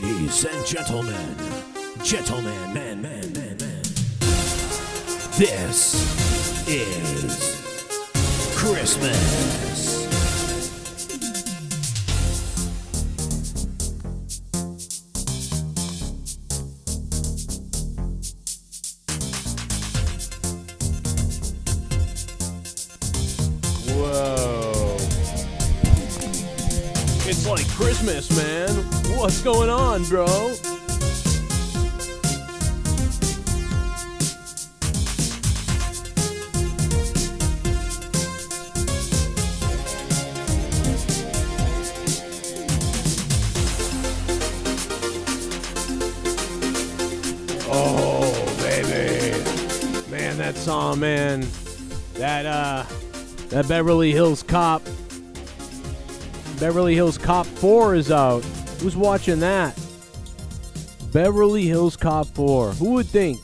Ladies and gentlemen, man. This is Christmas. Whoa. It's like Christmas, man. What's going on, bro? Oh, baby. Man, that song, man. That Beverly Hills Cop 4 is out. Who's watching that? Beverly Hills Cop 4. Who would think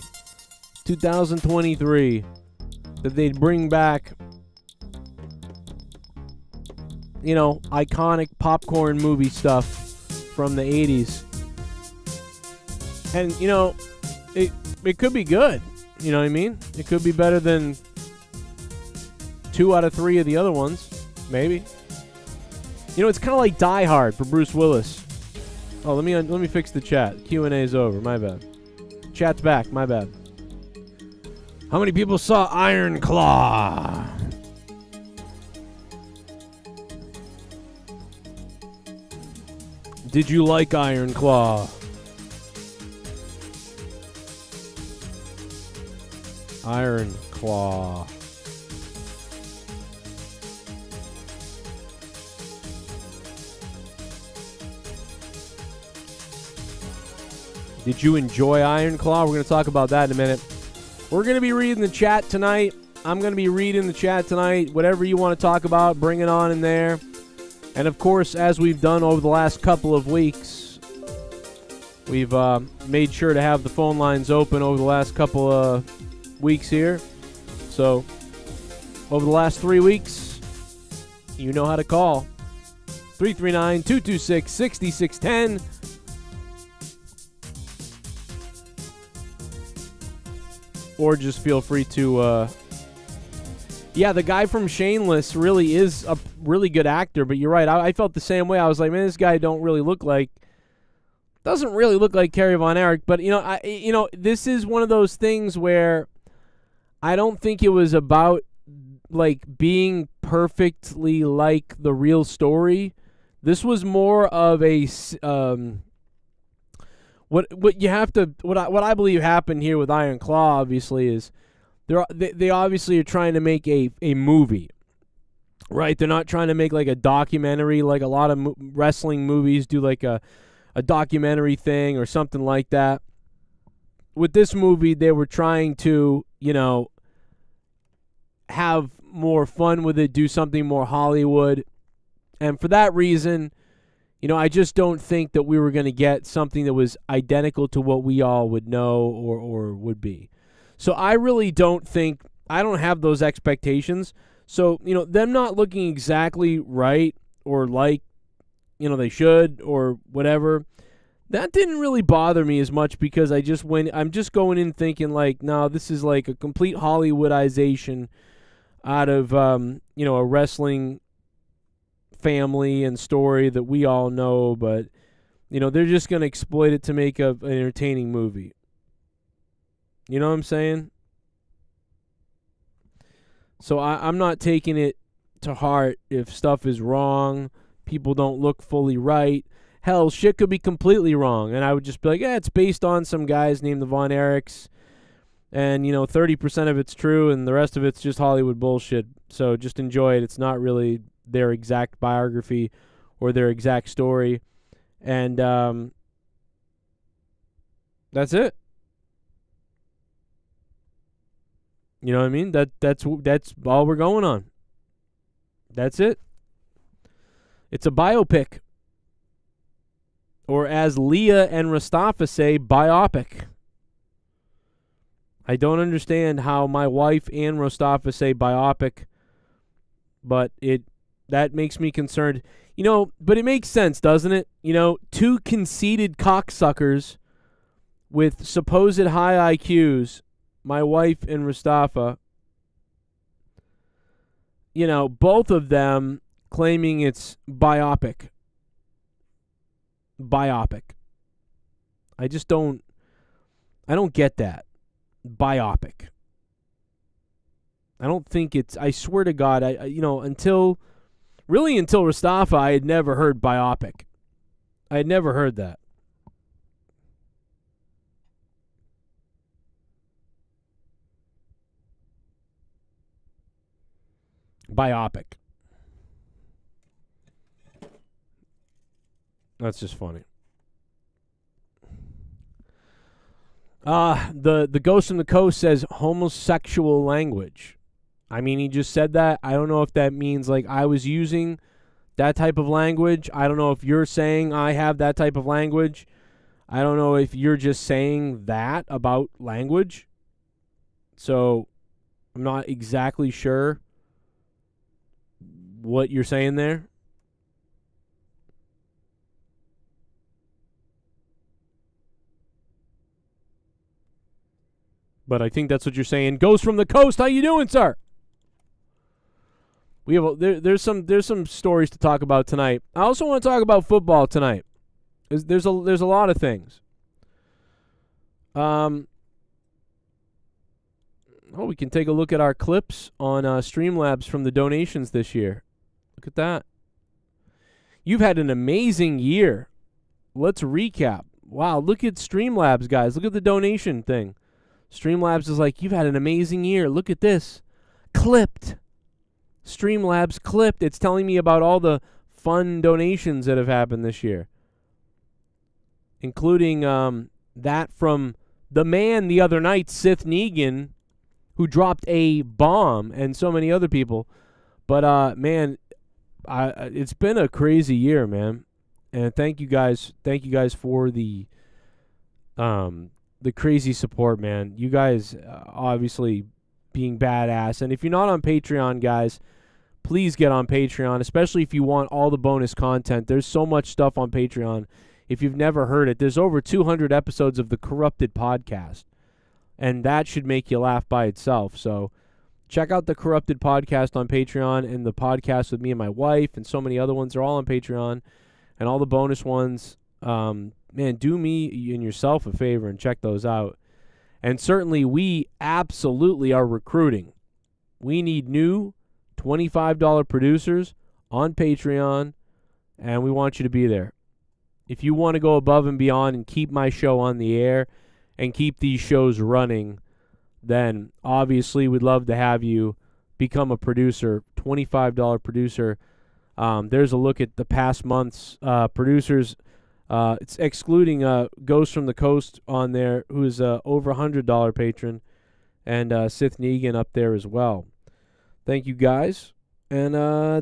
2023 that they'd bring back, you know, iconic popcorn movie stuff from the 80s. And, you know, it could be good. You know what I mean? It could be better than 2 out of 3 of the other ones. Maybe. You know, it's kind of like Die Hard for Bruce Willis. Oh, let me fix the chat. Q&A is over. My bad. Chat's back. My bad. How many people saw Iron Claw? Did you like Iron Claw? Iron Claw. Did you enjoy Iron Claw? We're going to talk about that in a minute. We're going to be reading the chat tonight. I'm going to be reading the chat tonight. Whatever you want to talk about, bring it on in there. And, of course, as we've done over the last couple of weeks, we've made sure to have the phone lines open over the last couple of weeks here. So, over the last 3 weeks, you know how to call. 339-226-6610. Or just feel free to, yeah, the guy from Shameless really is a really good actor, but you're right. I felt the same way. I was like, man, this guy doesn't really look like Kerry Von Erich. But, this is one of those things where I don't think it was about, like, being perfectly like the real story. This was more of a, What I believe happened here with Iron Claw, obviously, is they obviously are trying to make a movie, right? They're not trying to make like a documentary, like a lot of wrestling movies do, like a documentary thing or something like that. With this movie, they were trying to, have more fun with it, do something more Hollywood, and for that reason, I just don't think that we were going to get something that was identical to what we all would know or would be. So I really don't have those expectations. So, them not looking exactly right or like, they should or whatever, that didn't really bother me as much because I'm just going in thinking like, no, this is like a complete Hollywoodization out of, a wrestling family and story that we all know, but they're just going to exploit it to make an entertaining movie. You know what I'm saying? So I'm not taking it to heart if stuff is wrong, people don't look fully right. Hell, shit could be completely wrong, and I would just be like, yeah, it's based on some guys named the Von Erichs, and 30% of it's true and the rest of it's just Hollywood bullshit, so just enjoy it. It's not really their exact biography or their exact story, and that's it. You know what I mean? That's all we're going on. That's it. It's a biopic, or as Leah and Mustafa say, biopic. I don't understand how my wife and Mustafa say biopic, but That makes me concerned. But it makes sense, doesn't it? Two conceited cocksuckers with supposed high IQs, my wife and Mustafa, both of them claiming it's biopic. I don't get that. Biopic. I don't think it's, I swear to God, until Mustafa, I had never heard biopic. I had never heard that. Biopic. That's just funny. The Ghost from the Coast says homosexual language. I mean, he just said that. I don't know if that means like I was using that type of language. I don't know if you're saying I have that type of language. I don't know if you're just saying that about language. So I'm not exactly sure what you're saying there. But I think that's what you're saying. Ghost from the Coast, how you doing, sir? We have there's some stories to talk about tonight. I also want to talk about football tonight. There's a lot of things. We can take a look at our clips on Streamlabs from the donations this year. Look at that. You've had an amazing year. Let's recap. Wow, look at Streamlabs, guys. Look at the donation thing. Streamlabs is like, you've had an amazing year. Look at this. Clipped. Streamlabs clipped. It's telling me about all the fun donations that have happened this year, including that from the man the other night, Sith Negan, who dropped a bomb, and so many other people. But, man, it's been a crazy year, man. And thank you guys for the crazy support, man. You guys obviously being badass. And if you're not on Patreon, guys, please get on Patreon, especially if you want all the bonus content. There's so much stuff on Patreon. If you've never heard it, there's over 200 episodes of the Corrupted podcast, and that should make you laugh by itself. So check out the Corrupted podcast on Patreon, and the podcast with me and my wife and so many other ones are all on Patreon, and all the bonus ones. Man, do me and yourself a favor and check those out. And certainly we absolutely are recruiting. We need new $25 producers on Patreon, and we want you to be there. If you want to go above and beyond and keep my show on the air and keep these shows running, then obviously we'd love to have you become a producer, $25 producer. There's a look at the past month's producers. It's excluding Ghost from the Coast on there, who is over $100 patron, and Sith Negan up there as well. Thank you, guys. And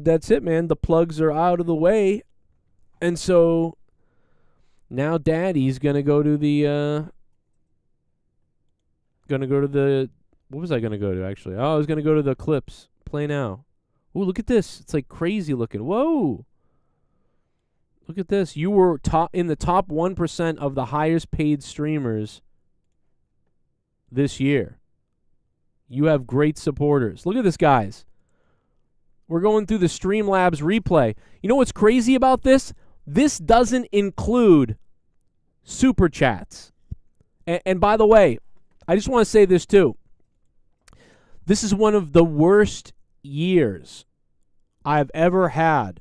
that's it, man. The plugs are out of the way. And so now Daddy's going to go to the... What was I going to go to, actually? Oh, I was going to go to the clips. Play now. Ooh, look at this. It's like crazy looking. Whoa. Look at this. You were in the top 1% of the highest paid streamers this year. You have great supporters. Look at this, guys. We're going through the Streamlabs replay. You know what's crazy about this? This doesn't include Superchats. And by the way, I just want to say this too. This is one of the worst years I've ever had.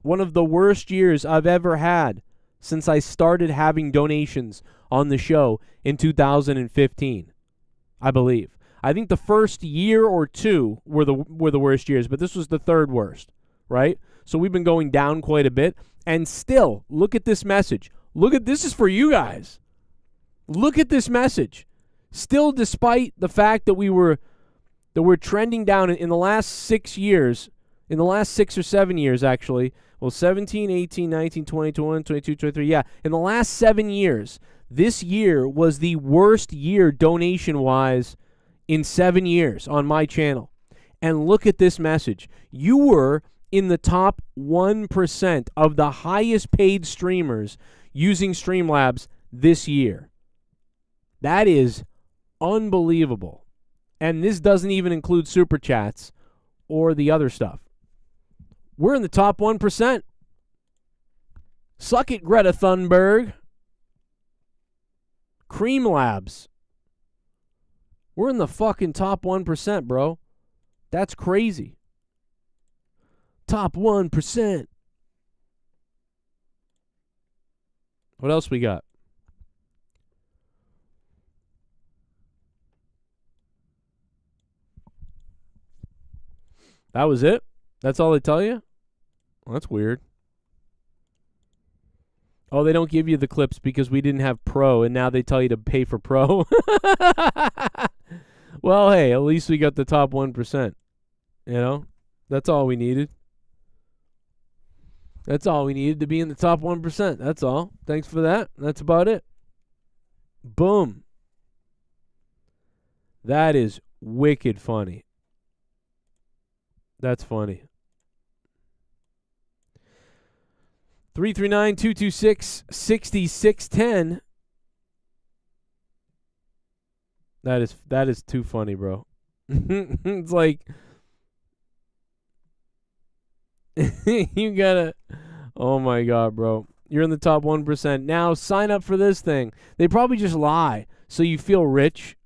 One of the worst years I've ever had since I started having donations on the show in 2015, I believe. I think the first year or two were the worst years, but this was the third worst, right? So we've been going down quite a bit. And still, look at this message. This is for you guys. Look at this message. Still, despite the fact that we're trending down in the last 6 years, in the last 6 or 7 years, actually, well, 17, 18, 19, 20, 21, 22, 23, yeah. In the last 7 years, this year was the worst year donation-wise in 7 years on my channel. And look at this message. You were in the top 1% of the highest paid streamers using Streamlabs this year. That is unbelievable. And this doesn't even include Superchats or the other stuff. We're in the top 1%. Suck it, Greta Thunberg. Cream Labs. We're in the fucking top 1%, bro. That's crazy. Top 1%. What else we got? That was it? That's all they tell you? Well, that's weird. Oh, they don't give you the clips because we didn't have Pro, and now they tell you to pay for Pro. Well, hey, at least we got the top 1%. You know? That's all we needed. That's all we needed to be in the top 1%. That's all. Thanks for that. That's about it. Boom. That is wicked funny. That's funny. 339-226-6610. That is too funny, bro. It's like you gotta. Oh my god, bro. You're in the top 1%. Now sign up for this thing. They probably just lie so you feel rich.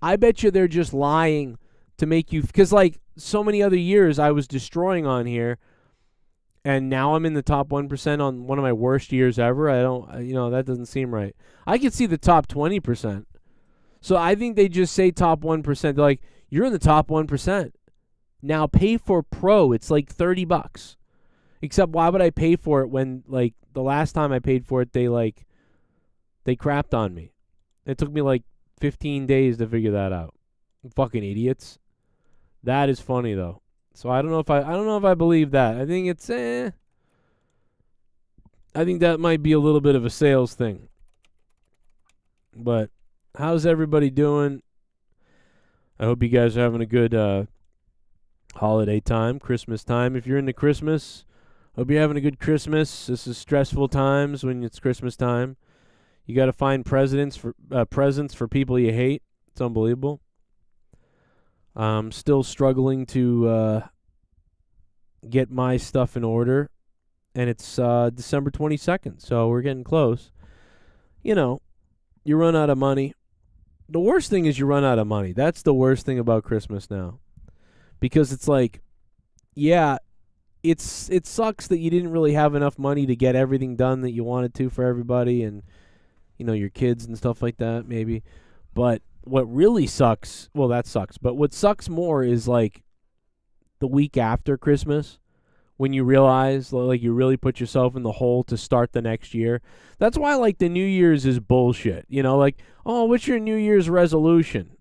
I bet you they're just lying to make you, because like so many other years I was destroying on here, and now I'm in the top 1% on one of my worst years ever. I don't, that doesn't seem right. I could see the top 20%. So I think they just say top 1%. They're like, you're in the top 1%. Now pay for Pro. It's like $30. Except why would I pay for it when, like, the last time I paid for it, they crapped on me. It took me like 15 days to figure that out. Fucking idiots. That is funny though. So I don't know if I believe that. I think it's I think that might be a little bit of a sales thing. But how's everybody doing? I hope you guys are having a good holiday time, Christmas time. If you're into Christmas, hope you're having a good Christmas. This is stressful times when it's Christmas time. You got to find presents for people you hate. It's unbelievable. I'm still struggling to get my stuff in order, and it's December 22nd, so we're getting close. You know, you run out of money. The worst thing is you run out of money. That's the worst thing about Christmas now. Because it's like, yeah, it sucks that you didn't really have enough money to get everything done that you wanted to for everybody and, your kids and stuff like that, maybe. But what really sucks, well, that sucks, but what sucks more is, like, the week after Christmas when you realize, like, you really put yourself in the hole to start the next year. That's why, like, the New Year's is bullshit. Like, oh, what's your New Year's resolution?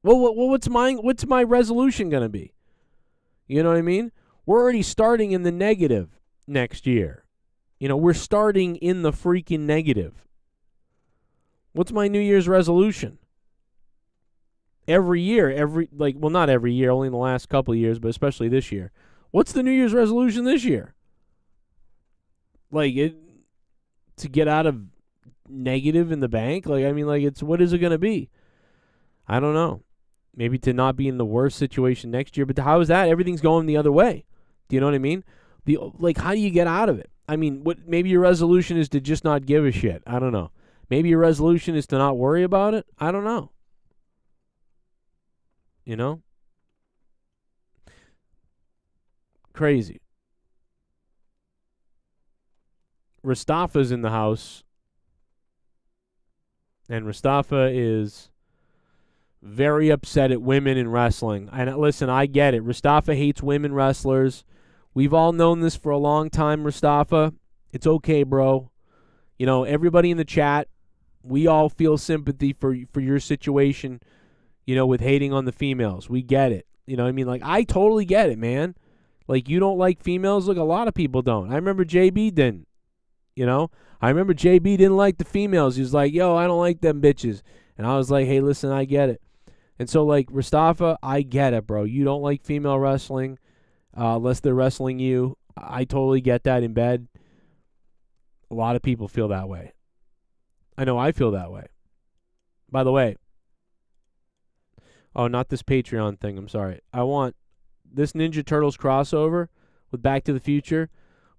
Well, what's my resolution going to be? You know what I mean? We're already starting in the negative next year. We're starting in the freaking negative. What's my New Year's resolution? Every year, not every year, only in the last couple of years, but especially this year. What's the New Year's resolution this year? To get out of negative in the bank? What is it going to be? I don't know. Maybe to not be in the worst situation next year, but how is that? Everything's going the other way. Do you know what I mean? How do you get out of it? Maybe your resolution is to just not give a shit. I don't know. Maybe your resolution is to not worry about it. I don't know. Crazy. Rastafa's in the house. And Rastafa is very upset at women in wrestling. And listen, I get it. Rastafa hates women wrestlers. We've all known this for a long time, Rastafa. It's okay, bro. Everybody in the chat, we all feel sympathy for your situation, with hating on the females. We get it. I totally get it, man. You don't like females? Look, a lot of people don't. I remember JB didn't. I remember JB didn't like the females. He was like, yo, I don't like them bitches. And I was like, hey, listen, I get it. And so, Rastafa, I get it, bro. You don't like female wrestling. unless they're wrestling you. I totally get that in bed. A lot of people feel that way. I know I feel that way. By the way, oh, not this Patreon thing. I'm sorry. I want this Ninja Turtles crossover with Back to the Future.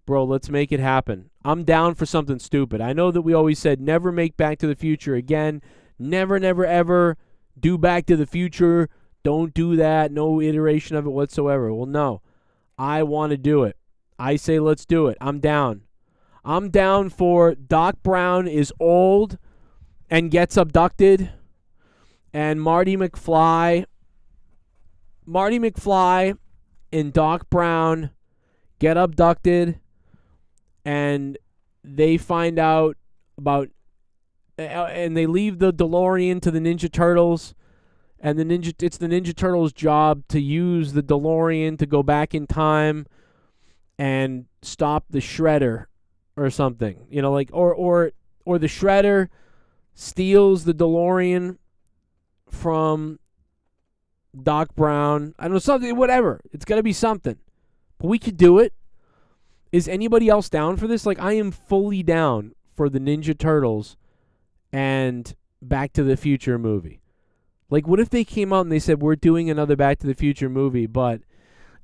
Bro, let's make it happen. I'm down for something stupid. I know that we always said never make Back to the Future again. Never, never, ever do Back to the Future. Don't do that. No iteration of it whatsoever. Well, no. I want to do it. I say let's do it. I'm down. I'm down for Doc Brown is old and gets abducted, and Marty McFly and Doc Brown get abducted, and they find out about, and they leave the DeLorean to the Ninja Turtles, and it's the Ninja Turtles' job to use the DeLorean to go back in time and stop the Shredder or something, like, or the Shredder steals the DeLorean from Doc Brown. I don't know, something, whatever. It's got to be something. But we could do it. Is anybody else down for this? Like, I am fully down for the Ninja Turtles and Back to the Future movie. Like, what if they came out and they said, we're doing another Back to the Future movie, but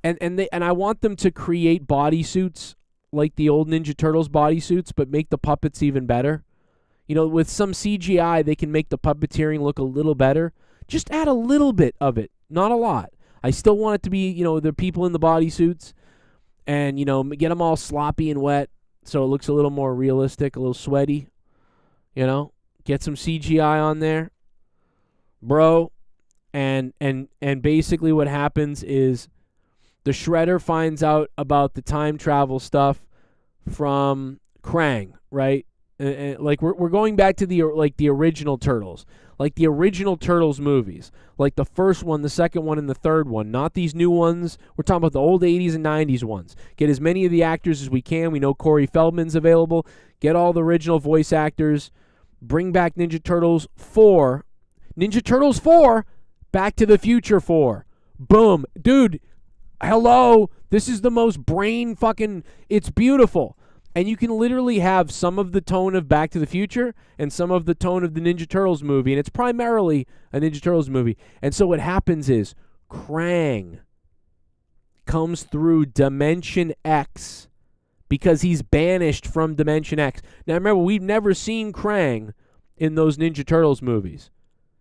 and I want them to create bodysuits like the old Ninja Turtles bodysuits, but make the puppets even better. With some CGI, they can make the puppeteering look a little better. Just add a little bit of it, not a lot. I still want it to be, the people in the bodysuits, and, get them all sloppy and wet so it looks a little more realistic, a little sweaty. Get some CGI on there, bro. And basically what happens is the Shredder finds out about the time travel stuff from Krang, right? Like we're going back to the original Turtles, like the original Turtles movies, like the first one, the second one, and the third one, not these new ones. We're talking about the old 80s and 90s ones. Get as many of the actors as we can. We know Corey Feldman's available. Get all the original voice actors. Bring back Ninja Turtles 4. Ninja Turtles 4, Back to the Future 4. Boom. Dude, hello. This is the most brain fucking, it's beautiful. And you can literally have some of the tone of Back to the Future and some of the tone of the Ninja Turtles movie. And it's primarily a Ninja Turtles movie. And so what happens is Krang comes through Dimension X because he's banished from Dimension X. Now remember, we've never seen Krang in those Ninja Turtles movies.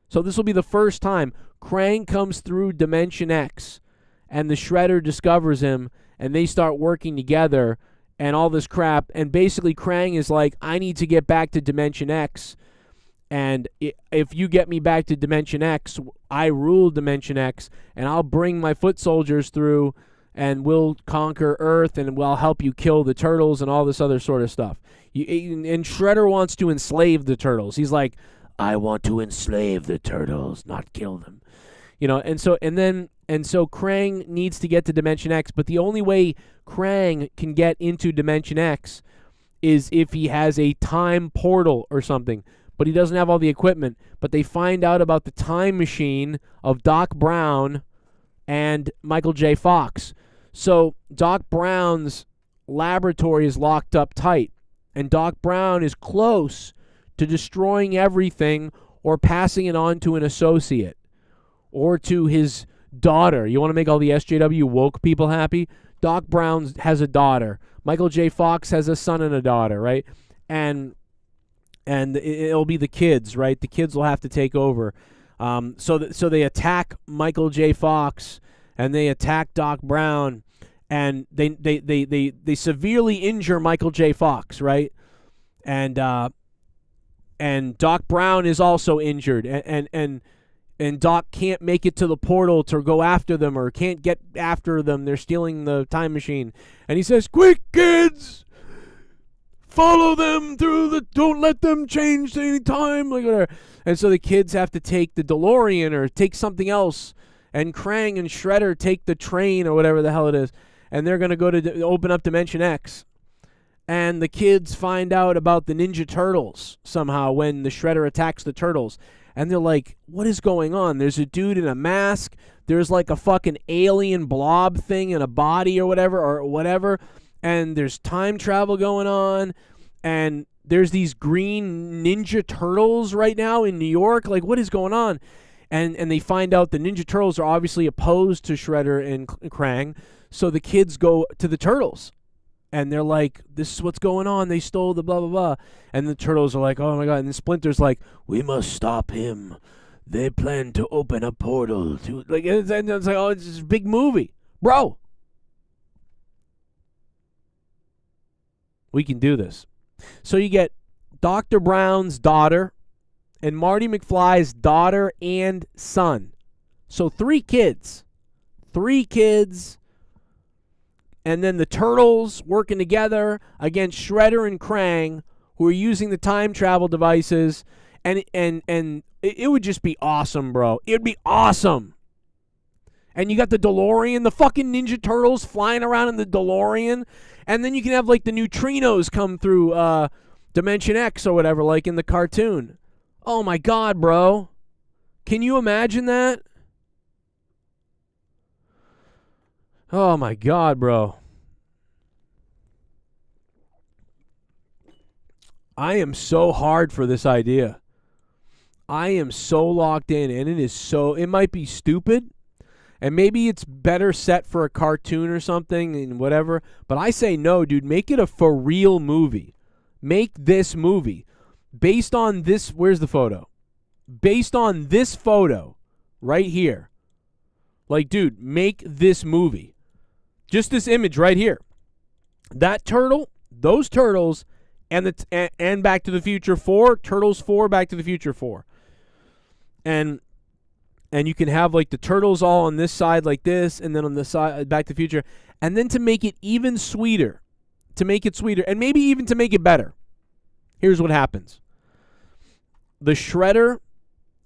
So this will be the first time Krang comes through Dimension X and the Shredder discovers him and they start working together and all this crap. And basically Krang is like, I need to get back to Dimension X. And if you get me back to Dimension X, I rule Dimension X. And I'll bring my foot soldiers through and we'll conquer Earth and we'll help you kill the Turtles and all this other sort of stuff. And Shredder wants to enslave the Turtles. He's like, I want to enslave the Turtles, not kill them. And so Krang needs to get to Dimension X, but the only way Krang can get into Dimension X is if he has a time portal or something, but he doesn't have all the equipment. But they find out about the time machine of Doc Brown and Michael J. Fox. So Doc Brown's laboratory is locked up tight, and Doc Brown is close to destroying everything or passing it on to an associate or to his daughter. You want to make all the SJW woke people happy? Doc Brown has a daughter. Michael J. Fox has a son and a daughter, right? And it'll be the kids, right? The kids will have to take over. So they attack Michael J. Fox and they attack Doc Brown, and they severely injure Michael J. Fox, right? And Doc Brown is also injured, and Doc can't make it to the portal to go after them, or can't get after them. They're stealing the time machine. And he says, quick, kids! Follow them through don't let them change any time. Like whatever. And so the kids have to take the DeLorean or take something else. And Krang and Shredder take the train or whatever the hell it is. And they're going to go to open up Dimension X. And the kids find out about the Ninja Turtles somehow when the Shredder attacks the Turtles. And they're like, what is going on? There's a dude in a mask. There's like a fucking alien blob thing in a body or whatever. And there's time travel going on. And there's these green Ninja Turtles right now in New York. Like, what is going on? And they find out the Ninja Turtles are obviously opposed to Shredder and Krang. So the kids go to the Turtles. And they're like, this is what's going on. They stole the blah, blah, blah. And the Turtles are like, oh, my God. And then Splinter's like, we must stop him. They plan to open a portal. To like, it's like, oh, it's this big movie. Bro. We can do this. So you get Dr. Brown's daughter and Marty McFly's daughter and son. So 3 kids. 3 kids. And then the Turtles working together against Shredder and Krang, who are using the time travel devices. And it would just be awesome, bro. It would be awesome. And you got the DeLorean, the fucking Ninja Turtles flying around in the DeLorean. And then you can have, like, the neutrinos come through Dimension X or whatever, like in the cartoon. Oh, my God, bro. Can you imagine that? Oh, my God, bro. I am so hard for this idea. I am so locked in, and it might be stupid, and maybe it's better set for a cartoon or something and whatever, but I say no, dude. Make it a for real movie. Make this movie. Based on this, where's the photo? Based on this photo right here. Like, dude, make this movie. Just this image right here. That turtle, those turtles, and Back to the Future 4, Turtles 4, Back to the Future 4. And you can have, like, the turtles all on this side like this, and then on the side, Back to the Future. And then to make it even sweeter, and maybe even to make it better, here's what happens. The Shredder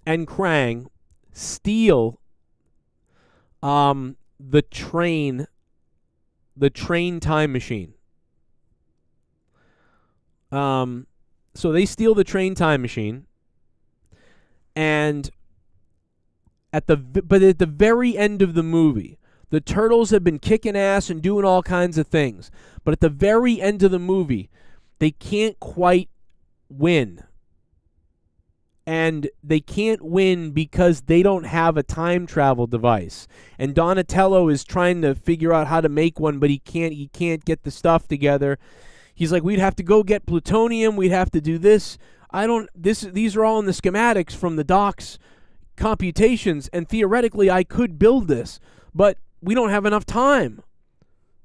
and Krang steal the train time machine. So they steal the train time machine, and at the very end of the movie, the Turtles have been kicking ass and doing all kinds of things, but at the very end of the movie, they can't quite win. And they can't win because they don't have a time travel device. And Donatello is trying to figure out how to make one, but he can't get the stuff together. He's like, we'd have to go get plutonium, we'd have to do this. These are all in the schematics from the Doc's computations, and theoretically I could build this, but we don't have enough time.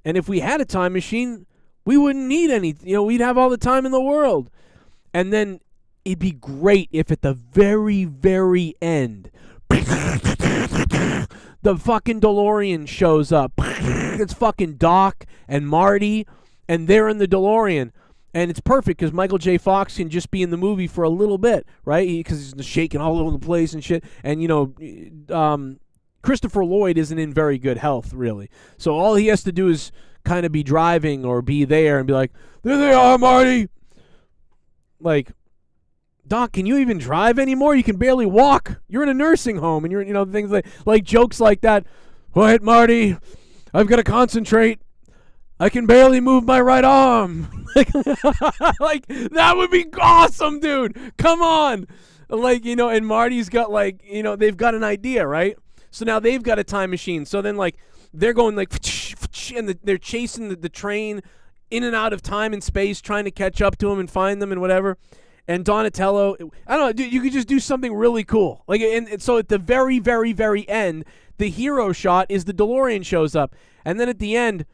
And if we had a time machine, we wouldn't need any, we'd have all the time in the world. And then it'd be great if at the very, very end, the fucking DeLorean shows up. It's fucking Doc and Marty, and they're in the DeLorean. And it's perfect because Michael J. Fox can just be in the movie for a little bit, right? Because he's shaking all over the place and shit. And, Christopher Lloyd isn't in very good health, really. So all he has to do is kind of be driving or be there and be like, there they are, Marty. Like, Doc, can you even drive anymore? You can barely walk. You're in a nursing home, and you're, things like jokes like that. Quiet, Marty. I've got to concentrate. I can barely move my right arm. Like, that would be awesome, dude. Come on. And Marty's got, they've got an idea, right? So now they've got a time machine. So then, they're going, and they're chasing the train in and out of time and space, trying to catch up to them and find them and whatever. And Donatello, I don't know, dude, you could just do something really cool. And so at the very, very, very end, the hero shot is the DeLorean shows up. And then at the end,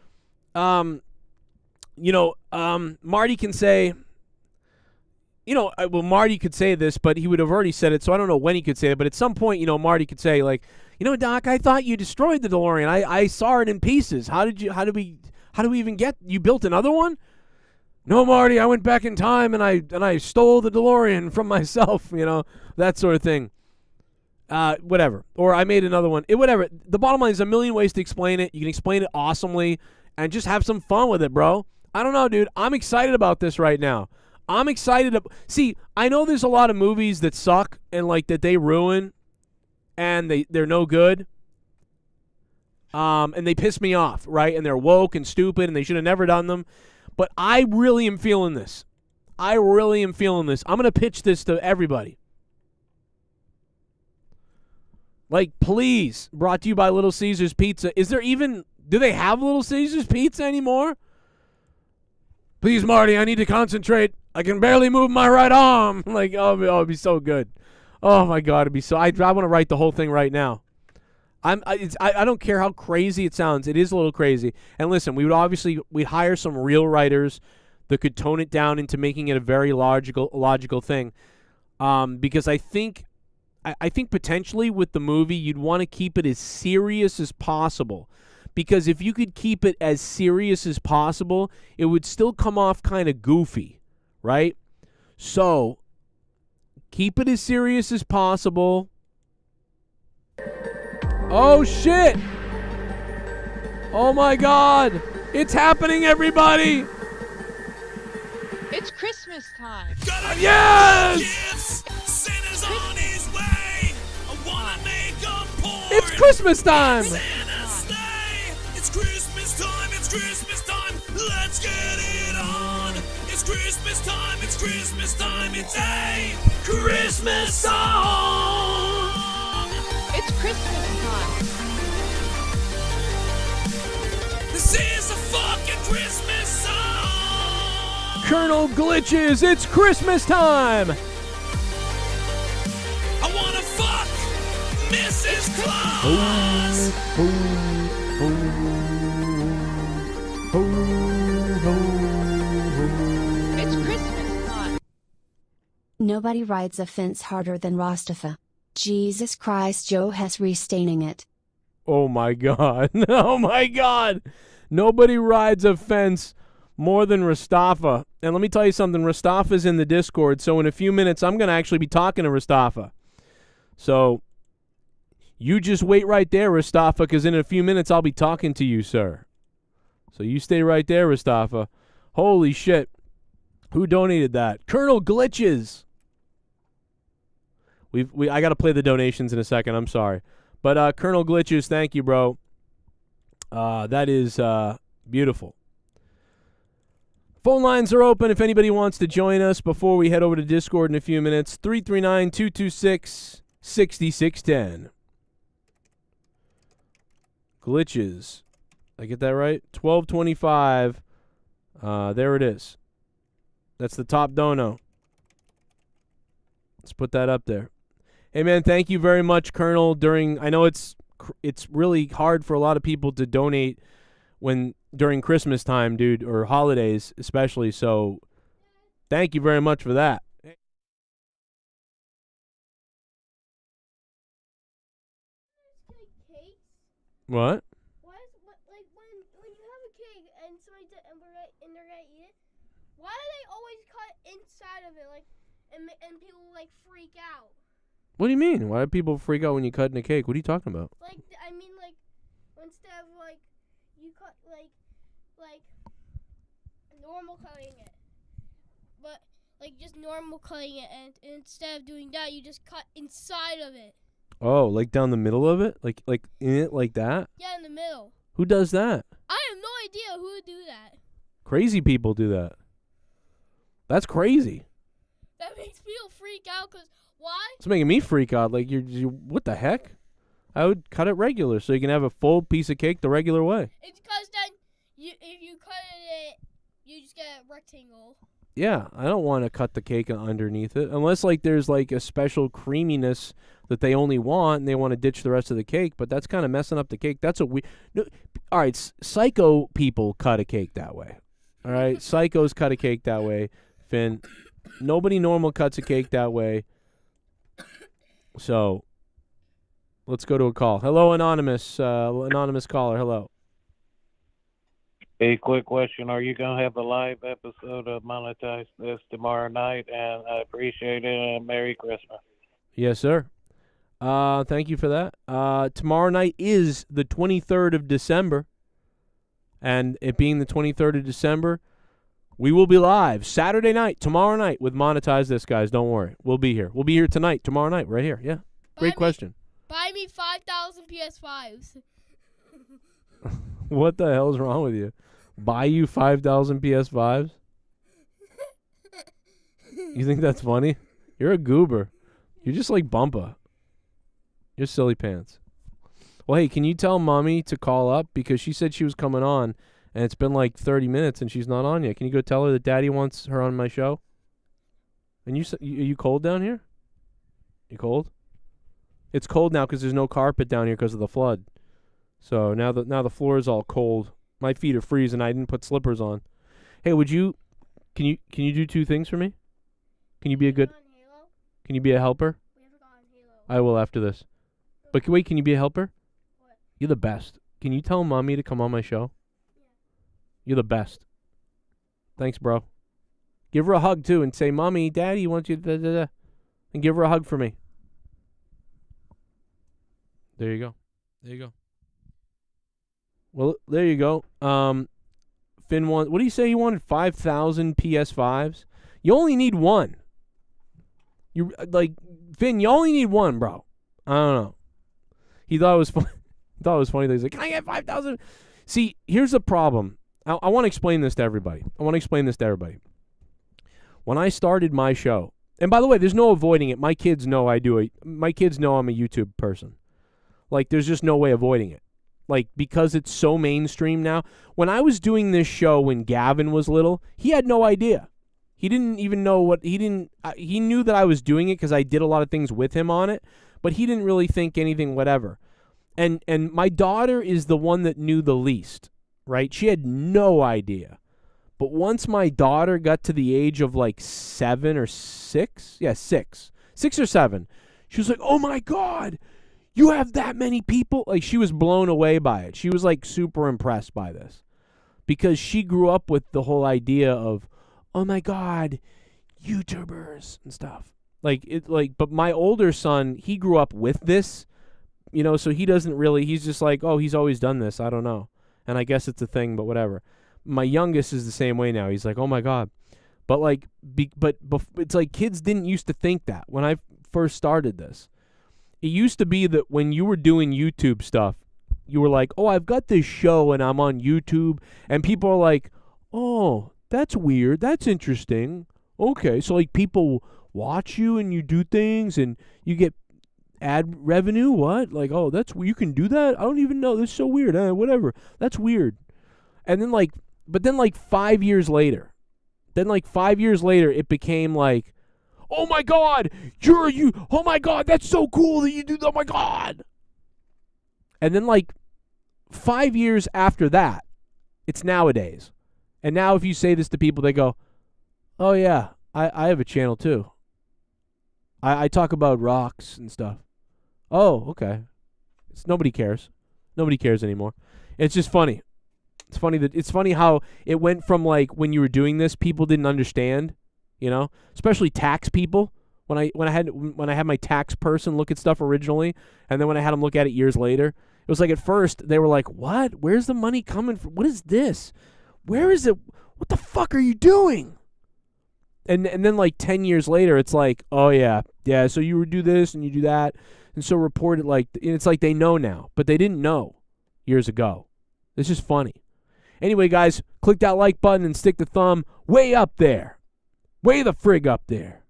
Marty can say, Marty could say this, but he would have already said it, so I don't know when he could say it. But at some point, Marty could say, Doc, I thought you destroyed the DeLorean. I saw it in pieces. How do we even you built another one? No, Marty, I went back in time and I stole the DeLorean from myself, that sort of thing. Whatever. Or I made another one. Whatever. The bottom line is a million ways to explain it. You can explain it awesomely and just have some fun with it, bro. I don't know, dude. I'm excited about this right now. I'm excited. See, I know there's a lot of movies that suck and like that they ruin, and they're no good. And they piss me off, right? And they're woke and stupid, and they should have never done them. But I really am feeling this. I'm going to pitch this to everybody. Like, please, brought to you by Little Caesars Pizza. Do they have Little Caesars Pizza anymore? Please, Marty, I need to concentrate. I can barely move my right arm. Like, it'd be so good. Oh, my God, it'd be so... I want to write the whole thing right now. I don't care how crazy it sounds. It is a little crazy. And listen, we'd hire some real writers that could tone it down into making it a very logical thing. Because I think potentially with the movie, you'd want to keep it as serious as possible. Because if you could keep it as serious as possible, it would still come off kind of goofy, right? So, keep it as serious as possible. Oh, shit! Oh, my God! It's happening, everybody! It's Christmas time. Yes! Santa's on his way. I wanna make a point. It's Christmas time! Santa's sleigh. It's Christmas time. It's Christmas time. Let's get it on. It's Christmas time. It's Christmas time. It's a Christmas song. It's Christmas time. This is a fucking Christmas song. Colonel Glitches, it's Christmas time! I wanna fuck Mrs. Claus. It's Christmas time. Nobody rides a fence harder than Rastafari. Jesus Christ, Joe has restaining it. Oh my God. Oh my God. Nobody rides a fence more than Rastafa. And let me tell you something. Rastafa's in the Discord, so in a few minutes I'm going to actually be talking to Rastafa. So you just wait right there, Rastafa, because in a few minutes I'll be talking to you, sir. So you stay right there, Rastafa. Holy shit. Who donated that? Colonel Glitches. I got to play the donations in a second. I'm sorry. But Colonel Glitches, thank you, bro. That is beautiful. Phone lines are open if anybody wants to join us before we head over to Discord in a few minutes. 339-226-6610. Glitches. Did I get that right? 1225. There it is. That's the top dono. Let's put that up there. Hey, man, thank you very much, Colonel. I know it's really hard for a lot of people to donate during Christmas time, dude, or holidays especially. So thank you very much for that. What? Why is like when you have a cake and somebody and they're gonna eat it? Why do they always cut inside of it, like, and people like freak out? What do you mean? Why do people freak out when you cut in a cake? What are you talking about? Like, I mean, like, instead of like you cut like normal cutting it, but like just normal cutting it, and instead of doing that, you just cut inside of it. Oh, like down the middle of it? Like in it like that? Yeah, in the middle. Who does that? I have no idea who would do that. Crazy people do that. That's crazy. That makes people freak out, because why? It's making me freak out. Like, you what the heck? I would cut it regular so you can have a full piece of cake the regular way. It's because then if you cut it, you just get a rectangle. Yeah, I don't want to cut the cake underneath it. Unless, like, there's, like, a special creaminess that they only want and they want to ditch the rest of the cake. But that's kind of messing up the cake. That's a weird... No, all right, psycho people cut a cake that way. All right? Psychos cut a cake that way, Finn. Nobody normal cuts a cake that way. So, let's go to a call. Hello, anonymous caller. Hello. A quick question. Are you going to have a live episode of Monetize This tomorrow night? And I appreciate it. And Merry Christmas. Yes, sir. Thank you for that. Tomorrow night is the 23rd of December. And it being the 23rd of December, We will be live Saturday night, tomorrow night with Monetize This, guys. Don't worry. We'll be here. We'll be here tonight, tomorrow night, right here. Yeah. Great question. Buy me 5,000 PS5s. What the hell is wrong with you? Buy you 5,000 PS5s? You think that's funny? You're a goober. You're just like Bumpa. You're silly pants. Well, hey, can you tell Mommy to call up? Because she said she was coming on, and it's been like 30 minutes, and she's not on yet. Can you go tell her that Daddy wants her on my show? And are you cold down here? You cold? It's cold now because there's no carpet down here because of the flood. So now the floor is all cold. My feet are freezing. I didn't put slippers on. Hey, can you do two things for me? Can you be a good? Can you be a helper? We haven't gotten Halo. I will after this. But wait, can you be a helper? What? You're the best. Can you tell Mommy to come on my show? Yeah. You're the best. Thanks, bro. Give her a hug too and say, Mommy, Daddy wants you and give her a hug for me. There you go. There you go. Well, there you go. Finn what do you say you wanted? 5,000 PS5s? You only need one. You Finn, you only need one, bro. I don't know. He thought it was fun. He thought it was funny that he's like, can I get 5,000? See, here's the problem. I want to explain this to everybody. When I started my show, and by the way, there's no avoiding it. My kids know I do it. My kids know I'm a YouTube person. Like, there's just no way avoiding it. Like, because it's so mainstream now. When I was doing this show when Gavin was little, he had no idea. He didn't even know he knew that I was doing it because I did a lot of things with him on it, but he didn't really think anything whatever. And my daughter is the one that knew the least, right? She had no idea. But once my daughter got to the age of like 7 or 6, 6 or 7, she was like, oh my God, you have that many people? Like, she was blown away by it. She was like super impressed by this because she grew up with the whole idea of, oh my God, YouTubers and stuff. But my older son, he grew up with this, so he doesn't really, he's just like, oh, he's always done this. I don't know. And I guess it's a thing, but whatever. My youngest is the same way now. He's like, oh my God. But it's like kids didn't used to think that when I first started this. It used to be that when you were doing YouTube stuff, you were like, oh, I've got this show and I'm on YouTube. And people are like, oh, that's weird. That's interesting. Okay. So like people watch you and you do things and you get ad revenue. What? Like, oh, you can do that? I don't even know. This is so weird. Whatever. That's weird. And then but then 5 years later, it became like, oh my God, oh my God, that's so cool that you do that, oh my God. And then 5 years after that, it's nowadays. And now if you say this to people, they go, oh yeah, I have a channel too. I talk about rocks and stuff. Oh, okay. Nobody cares. Nobody cares anymore. It's just funny. It's funny how it went from when you were doing this, people didn't understand, especially tax people. When I had my tax person look at stuff originally, and then when I had them look at it years later, it was like at first they were like, "What? Where's the money coming from? What is this? Where is it? What the fuck are you doing?" And then 10 years later, it's like, "Oh yeah. So you would do this and you do that." And so report it it's like they know now, but they didn't know years ago. It's just funny. Anyway, guys, click that like button and stick the thumb way up there. Way the frig up there.